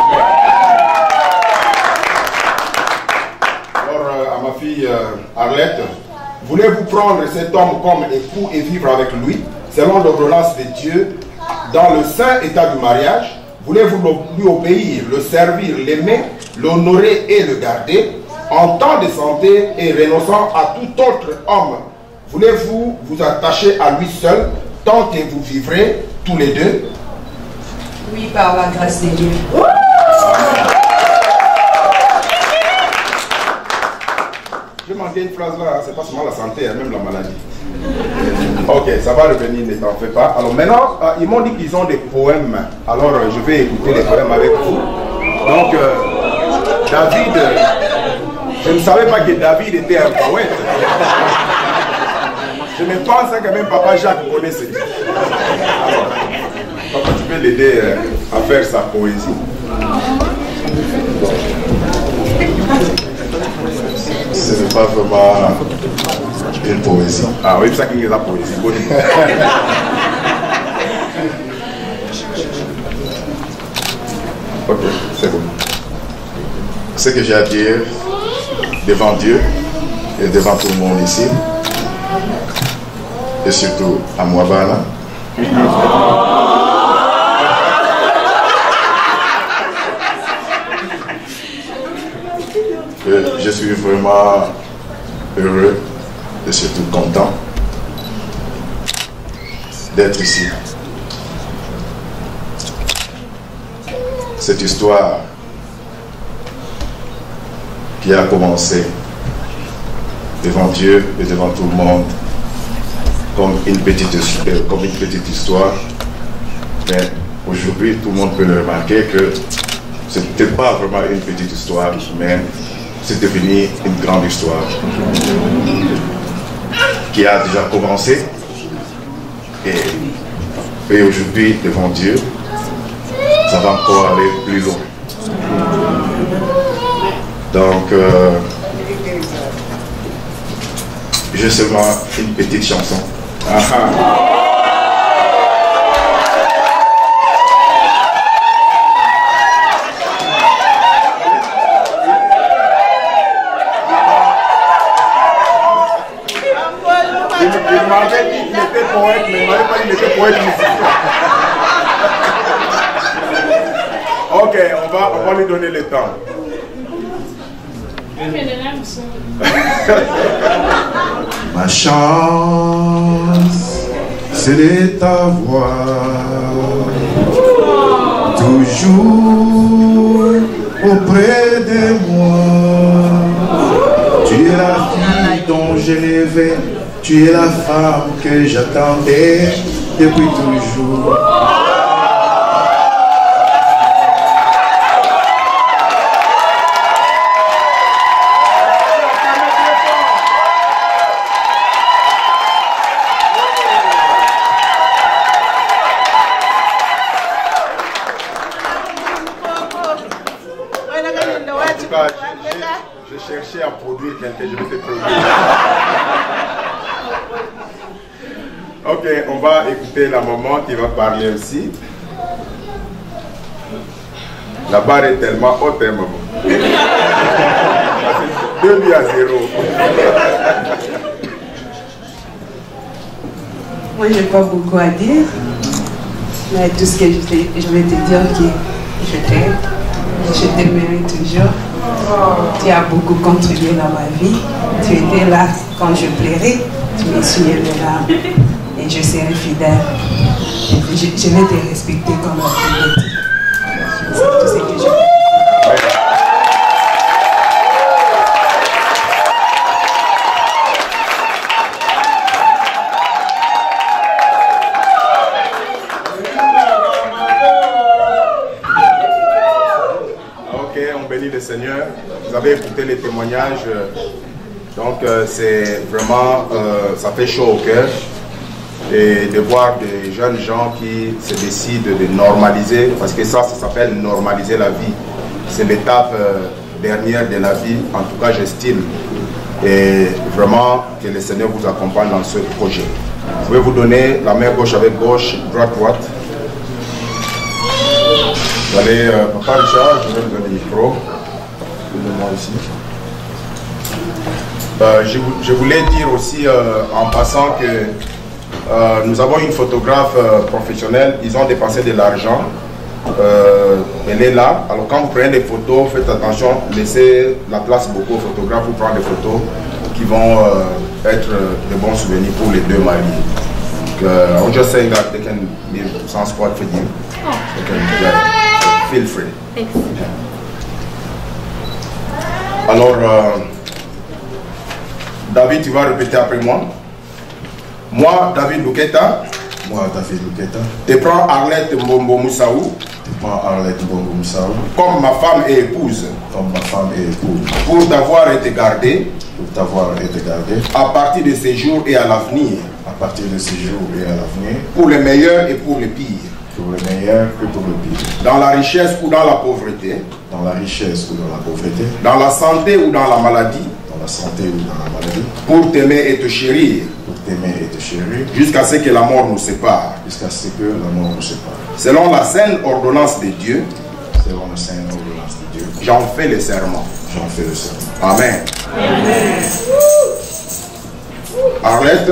Alors, à ma fille Arlette, voulez-vous prendre cet homme comme époux et vivre avec lui, selon l'ordonnance de Dieu, dans le saint état du mariage? Voulez-vous lui obéir, le servir, l'aimer, l'honorer et le garder, en temps de santé et renonçant à tout autre homme? Voulez-vous vous attacher à lui seul, tant que vous vivrez tous les deux? Oui, par la grâce de Dieu. Je manquais une phrase là, c'est pas seulement la santé, même la maladie. Ok, ça va revenir, ne t'en fais pas. Alors maintenant, ils m'ont dit qu'ils ont des poèmes. Alors je vais écouter les poèmes avec vous. Donc, David, Je ne savais pas que David était un poète. Je me pense que même Papa Jacques connaissait. Alors, papa, tu peux l'aider à faire sa poésie. Ce n'est pas vraiment une poésie. Ah oui, c'est ça qui est la poésie. Ok, c'est bon. Ce que j'ai à dire devant Dieu et devant tout le monde ici, et surtout à Mwabana, je suis vraiment heureux et surtout content d'être ici. Cette histoire qui a commencé devant Dieu et devant tout le monde comme une petite histoire, mais aujourd'hui tout le monde peut le remarquer que ce n'était pas vraiment une petite histoire, mais c'est devenu une grande histoire qui a déjà commencé et aujourd'hui devant Dieu ça va encore aller plus loin. Donc j'ai seulement une petite chanson. Il m'avait dit qu'il était poète, mais il m'avait pas dit qu'il était poète musicien. Ok, on va lui donner le temps. Ma chance, c'est de t'avoir toujours auprès de moi. Tu es la fille dont je rêvais, tu es la femme que j'attendais depuis toujours. Je cherchais à produire quelqu'un, je vais te produire. Ok, on va écouter la maman qui va parler aussi. La barre est tellement haute, hein, maman. 2 buts à 0. Moi, j'ai pas beaucoup à dire, mais tout ce que je vais te dire, que je t'aimerai toujours. Tu as beaucoup contribué dans ma vie. Tu étais là quand je pleurais, tu m'essuyais les larmes et je serai fidèle. Je vais te respecter comme un petit. C'est tout ce que je veux. Le Seigneur, vous avez écouté les témoignages, donc c'est vraiment, ça fait chaud au cœur et de voir des jeunes gens qui se décident de normaliser, parce que ça s'appelle normaliser la vie. C'est l'étape dernière de la vie, en tout cas j'estime, et vraiment que le Seigneur vous accompagne dans ce projet. Je vais vous donner la main gauche avec gauche, droite droite. Vous allez, Papa Richard, je vais vous donner le micro. Ici. Je voulais dire aussi en passant que nous avons une photographe professionnelle, ils ont dépensé de l'argent, elle est là, alors quand vous prenez des photos, faites attention, laissez la place beaucoup aux photographes pour prendre des photos qui vont être de bons souvenirs pour les deux mariés. I'm just saying that they can be some spot for you. Feel free. Thanks. Yeah. Alors, David, tu vas répéter après moi. Moi, David Louketa. Moi, David Louketa. Tu prends Arlette Mbombo Moussaou. Tu prends Arlette Mbongo Moussao comme ma femme et épouse. Comme ma femme et épouse. Pour t'avoir été gardé. Pour t'avoir été gardé. À partir de ces jours et à l'avenir. À partir de ces jours et à l'avenir. Pour le meilleur et pour le pire. Pour le meilleur et pour le pire. Dans la richesse ou dans la pauvreté. Dans la richesse ou dans la pauvreté. Dans la santé ou dans la maladie. Dans la santé ou dans la maladie. Pour t'aimer et te chérir. Pour t'aimer et te chérir. Jusqu'à ce que la mort nous sépare. Jusqu'à ce que la mort nous sépare. Selon la sainte ordonnance de Dieu. Selon la sainte ordonnance de Dieu. J'en fais le serment. J'en fais le serment. Amen. Amen. Arlette.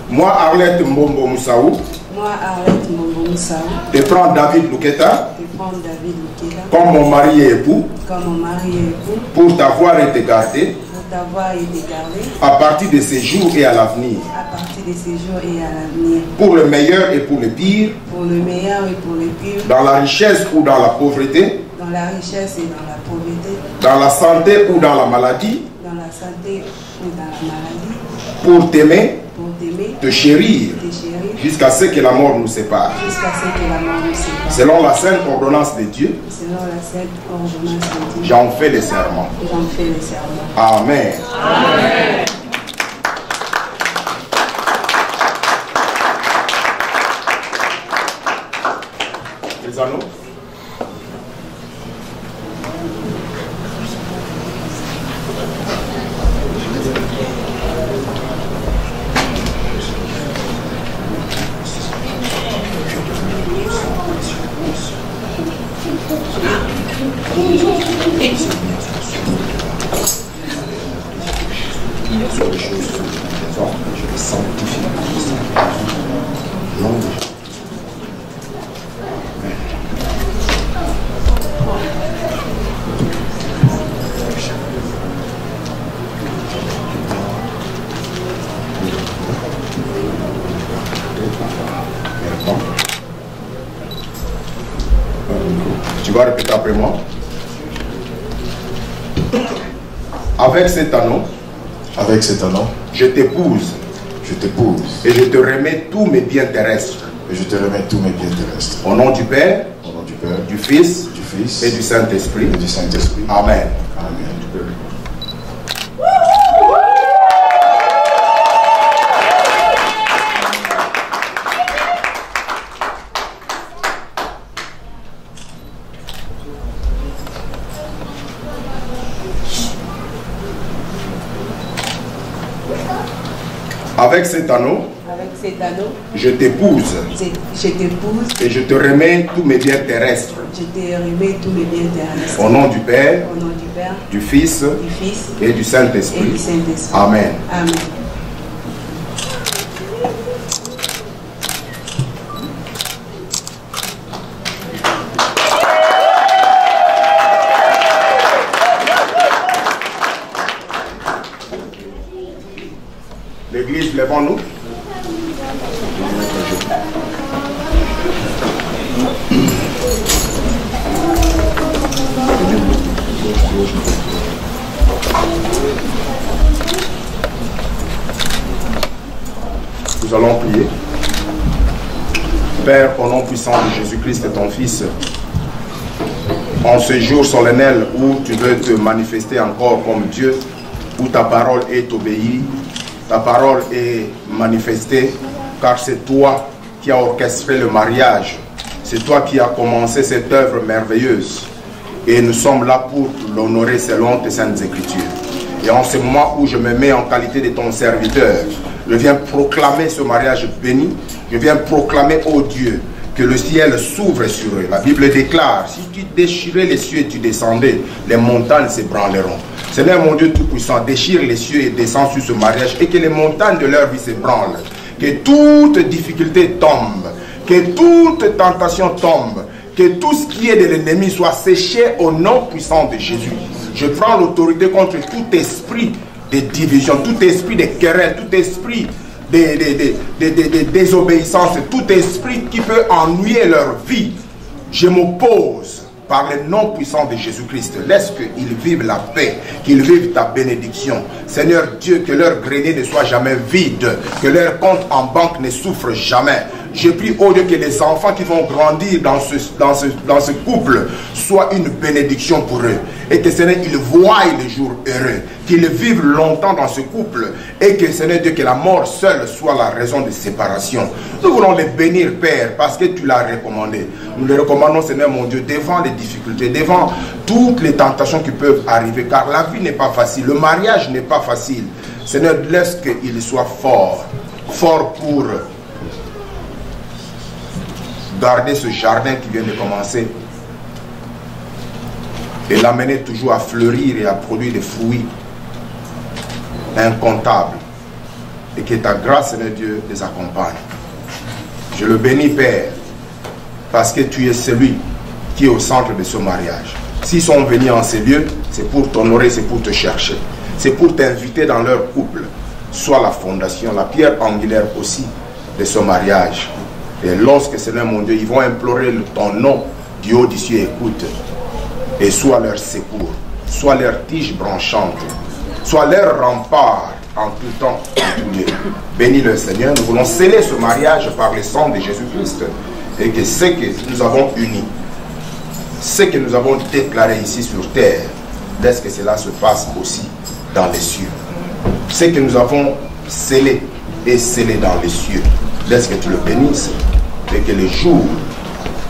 Moi, Arlette Mbombo Moussaou. Moi, Arlette Mbombo Moussaou. Te prends David Louketa. Te prends David Louketa. Comme mon mari et époux. Comme mon mari et époux. Pour t'avoir été gardé. Pour t'avoir été gardé. À partir de ces jours et à l'avenir. À partir de ces jours et à l'avenir. Pour le meilleur et pour le pire. Pour le meilleur et pour le pire. Dans la richesse ou dans la pauvreté. Dans la richesse et dans la pauvreté. Dans la santé ou dans la maladie. Dans la santé ou dans la maladie. Pour t'aimer. Pour t'aimer. Te chérir. Jusqu'à ce que la mort nous sépare. Jusqu'à ce que la mort nous sépare. Selon la sainte ordonnance de Dieu. Selon la sainte ordonnance de Dieu. J'en fais le serment. J'en fais le serment. Amen. Amen. Les anneaux. Tu vas répéter après moi. Avec cet anneau, je t'épouse. Je t'épouse. Et je te remets tous mes biens terrestres. Et je te remets tous mes biens terrestres. Au nom du Père, du Fils et du Saint-Esprit. Amen. Amen. Avec cet anneau, je t'épouse. Et je te remets tous mes biens terrestres. Au nom du Père, du Fils et du Saint-Esprit. Amen. Amen. L'église, levons-nous. Nous allons prier. Père, au nom puissant de Jésus-Christ, ton Fils, en ce jour solennel où tu veux te manifester encore comme Dieu, où ta parole est obéie, ta parole est manifestée, car c'est toi qui as orchestré le mariage, c'est toi qui as commencé cette œuvre merveilleuse, et nous sommes là pour l'honorer selon tes saintes écritures. Et en ce moment où je me mets en qualité de ton serviteur, je viens proclamer ce mariage béni, je viens proclamer, ô Dieu, que le ciel s'ouvre sur eux. La Bible déclare, si tu déchirais les cieux et tu descendais, les montagnes s'ébranleront. Seigneur mon Dieu Tout-Puissant, déchire les cieux et descend sur ce mariage et que les montagnes de leur vie s'ébranlent. Que toute difficulté tombe, que toute tentation tombe, que tout ce qui est de l'ennemi soit séché au nom puissant de Jésus. Je prends l'autorité contre tout esprit de division, tout esprit de querelle, tout esprit de désobéissance, tout esprit qui peut ennuyer leur vie. Je m'oppose par le nom puissant de Jésus-Christ. Laisse qu'ils vivent la paix, qu'ils vivent ta bénédiction. Seigneur Dieu, que leur grenier ne soit jamais vide, que leur compte en banque ne souffre jamais. Je prie, oh Dieu, que les enfants qui vont grandir dans ce couple soient une bénédiction pour eux. Et que Seigneur, ils voient les jours heureux. Qu'ils vivent longtemps dans ce couple. Et que Seigneur Dieu, que la mort seule soit la raison de séparation. Nous voulons les bénir, Père, parce que tu l'as recommandé. Nous les recommandons, Seigneur mon Dieu, devant les difficultés, devant toutes les tentations qui peuvent arriver. Car la vie n'est pas facile. Le mariage n'est pas facile. Seigneur, laisse qu'il soit fort. Fort pour garder ce jardin qui vient de commencer et l'amener toujours à fleurir et à produire des fruits incomptables, et que ta grâce, Seigneur Dieu, les accompagne. Je le bénis, Père, parce que tu es celui qui est au centre de ce mariage. S'ils sont venus en ces lieux, c'est pour t'honorer, c'est pour te chercher, c'est pour t'inviter dans leur couple. Sois la fondation, la pierre angulaire aussi de ce mariage. Et lorsque, Seigneur mon Dieu, ils vont implorer ton nom, du haut du ciel, écoute, et sois leur secours, sois leur tige branchante, sois leur rempart en tout temps, en tout lieu. Bénis le Seigneur, nous voulons sceller ce mariage par le sang de Jésus-Christ, et que ce que nous avons uni, ce que nous avons déclaré ici sur terre, laisse que cela se passe aussi dans les cieux. Ce que nous avons scellé et scellé dans les cieux, laisse que tu le bénisses et que le jour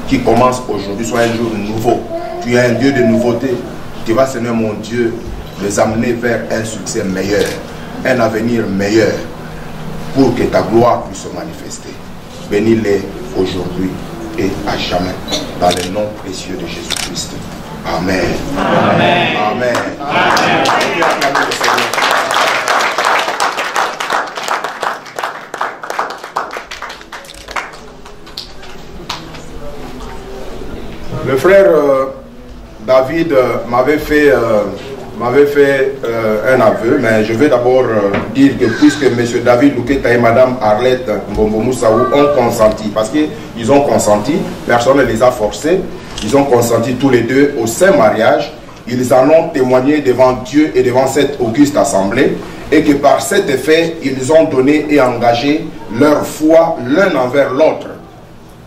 qui commence aujourd'hui soit un jour nouveau. Tu es un Dieu de nouveauté. Tu vas, Seigneur mon Dieu, les amener vers un succès meilleur, un avenir meilleur, pour que ta gloire puisse se manifester. Bénis-les aujourd'hui et à jamais, dans le nom précieux de Jésus-Christ. Amen. Amen. Amen. Amen. Le frère David m'avait fait un aveu, mais je vais d'abord dire que puisque M. David Louketa et Mme Arlette Mbombo Moussaou ont consenti, parce qu'ils ont consenti, personne ne les a forcés, ils ont consenti tous les deux au saint mariage, ils en ont témoigné devant Dieu et devant cette auguste assemblée, et que par cet effet, ils ont donné et engagé leur foi l'un envers l'autre,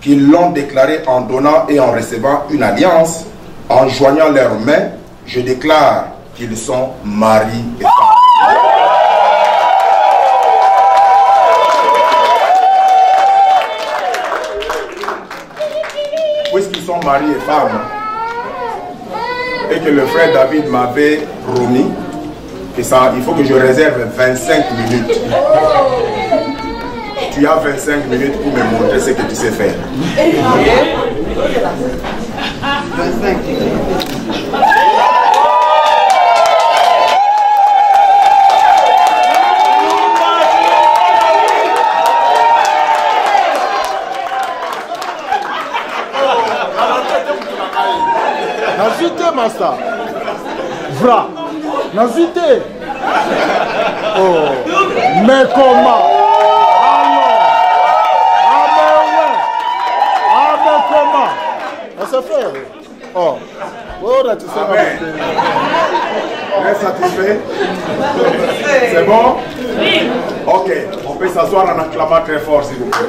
qu'ils l'ont déclaré en donnant et en recevant une alliance, en joignant leurs mains, je déclare qu'ils sont mari et femme. Puisqu'ils sont mari et femme, et que le frère David m'avait promis que ça, il faut que je réserve 25 minutes. Tu as 25 minutes pour me montrer ce que tu sais faire. Nazite massa. Vra. Nazite. Oh. Mais comment? Ça fait. Oh. Oh, là, tu sais. Amen. Vous êtes satisfait? C'est bon? Oui. Ok. On peut s'asseoir en acclamant très fort, s'il vous plaît.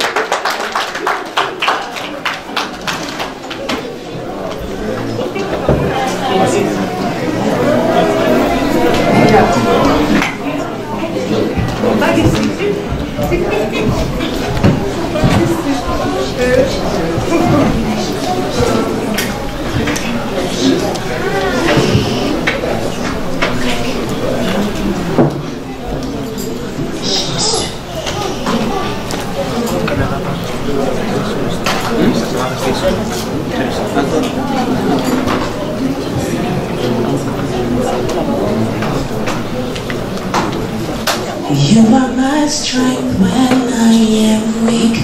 You are my strength when I am weak.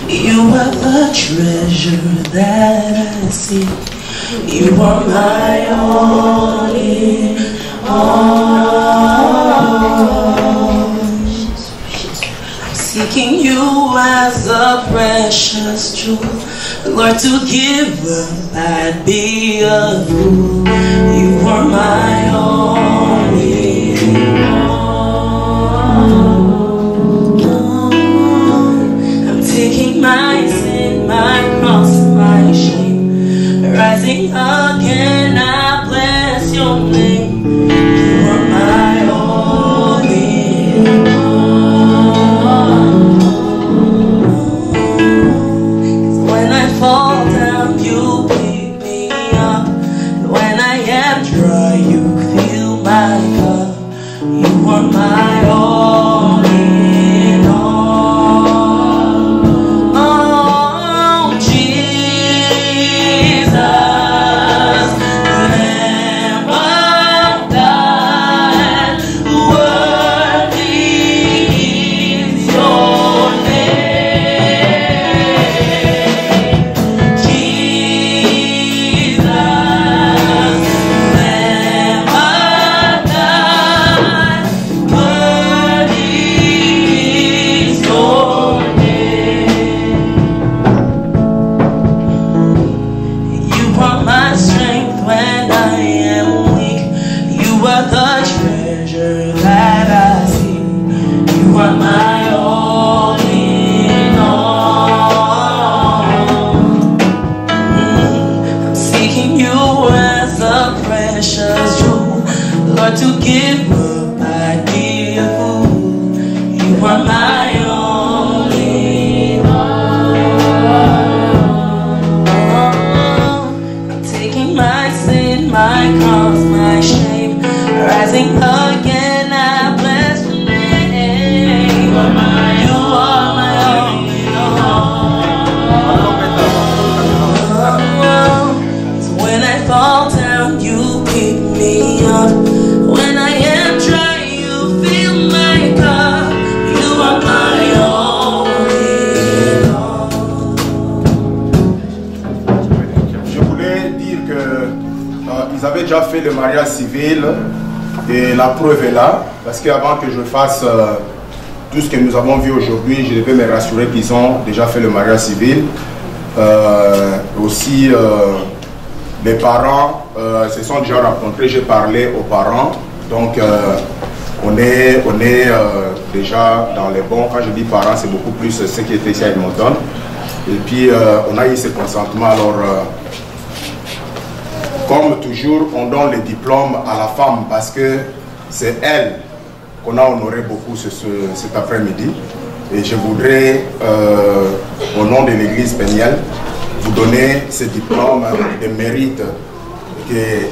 You are the treasure that I seek. You are my all in all. I'm seeking you as a precious jewel, Lord, to give up I'd be a fool. You are my all in all. I'm taking my fall down, you pick me up. When I am dry, you fill my cup. You are my all in all. Oh, Jesus, Lamb of God, worthy is your name. Jesus, Lamb of God, worthy is your name. You are my strength when I am weak. You are the treasure that I see. You are my all in all. I'm seeking you as a precious jewel, Lord, to give up I give food. You are my all in all. I'm taking my sin, my cross, my shame, rising again, I bless your name. You are my all in all. So when I fall down, you pick me up. When I am dry, you fill my cup. You are my all in all. Je voulais dire que ils avaient déjà fait le mariage civil et la preuve est là, parce qu'avant que je fasse tout ce que nous avons vu aujourd'hui, je devais me rassurer qu'ils ont déjà fait le mariage civil. Aussi, les parents se sont déjà rencontrés, j'ai parlé aux parents, donc on est déjà dans les bons. Quand je dis parents, c'est beaucoup plus ce qui était ici à Edmonton. Et puis on a eu ce consentement. Alors, comme toujours, on donne les diplômes à la femme parce que c'est elle qu'on a honoré beaucoup cet après-midi. Et je voudrais, au nom de l'église Peniel, vous donner ce diplôme de mérite, que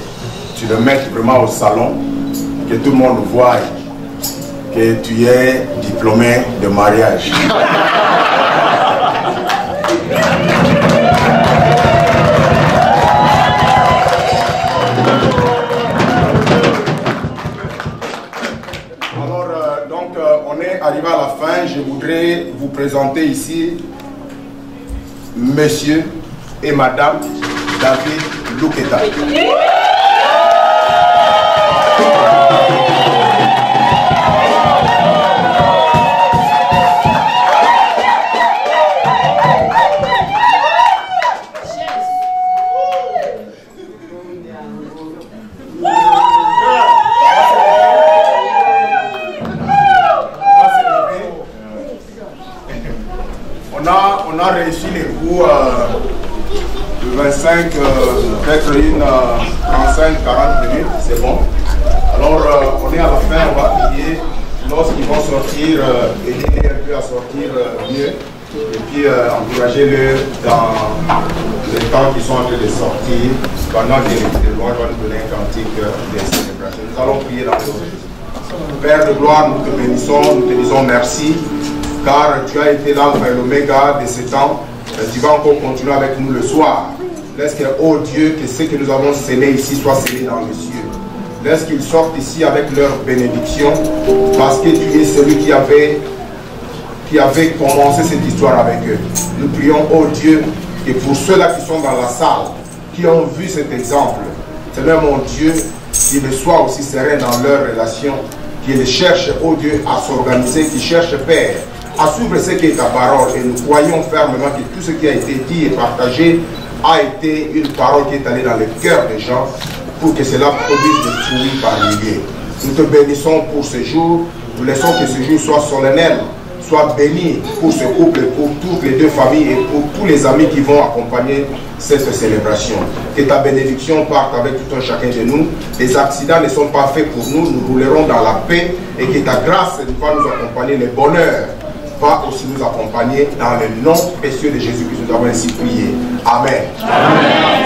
tu le mettes vraiment au salon, que tout le monde voit que tu es diplômé de mariage. Arrivé à la fin, je voudrais vous présenter ici Monsieur et Madame David Luketa. On a réussi les coups de 25, peut-être une 35-40 minutes, c'est bon. Alors on est à la fin, on va prier. Lorsqu'ils vont sortir, aider un peu à sortir mieux. Et puis encouragez-le dans le temps qu'ils sont en train de sortir. Pendant que les louanges vont nous donner un cantique des célébrations. Nous allons prier dans le nom de Jésus. Père de gloire, nous te bénissons, nous te disons merci. Car tu as été l'alpha et l'oméga de ce temps, tu vas encore continuer avec nous le soir. Laisse que, oh Dieu, que ce que nous avons scellé ici soit scellé dans les cieux. Laisse qu'ils sortent ici avec leur bénédiction, parce que tu es celui qui avait commencé cette histoire avec eux. Nous prions, oh Dieu, et pour ceux-là qui sont dans la salle, qui ont vu cet exemple, Seigneur mon Dieu, qu'ils soient aussi sereins dans leur relation, qu'ils cherchent, oh Dieu, à s'organiser, qu'ils cherchent, Père, à suivre ce qui est ta parole. Et nous croyons fermement que tout ce qui a été dit et partagé a été une parole qui est allée dans le cœur des gens pour que cela produise des fruits par milliers. Nous te bénissons pour ce jour. Nous laissons que ce jour soit solennel, soit béni pour ce couple, pour toutes les deux familles et pour tous les amis qui vont accompagner cette célébration. Que ta bénédiction parte avec tout un chacun de nous. Les accidents ne sont pas faits pour nous. Nous roulerons dans la paix et que ta grâce va nous accompagner. Le bonheur va aussi nous accompagner dans le nom précieux de Jésus-Christ. Nous avons ainsi prié. Amen.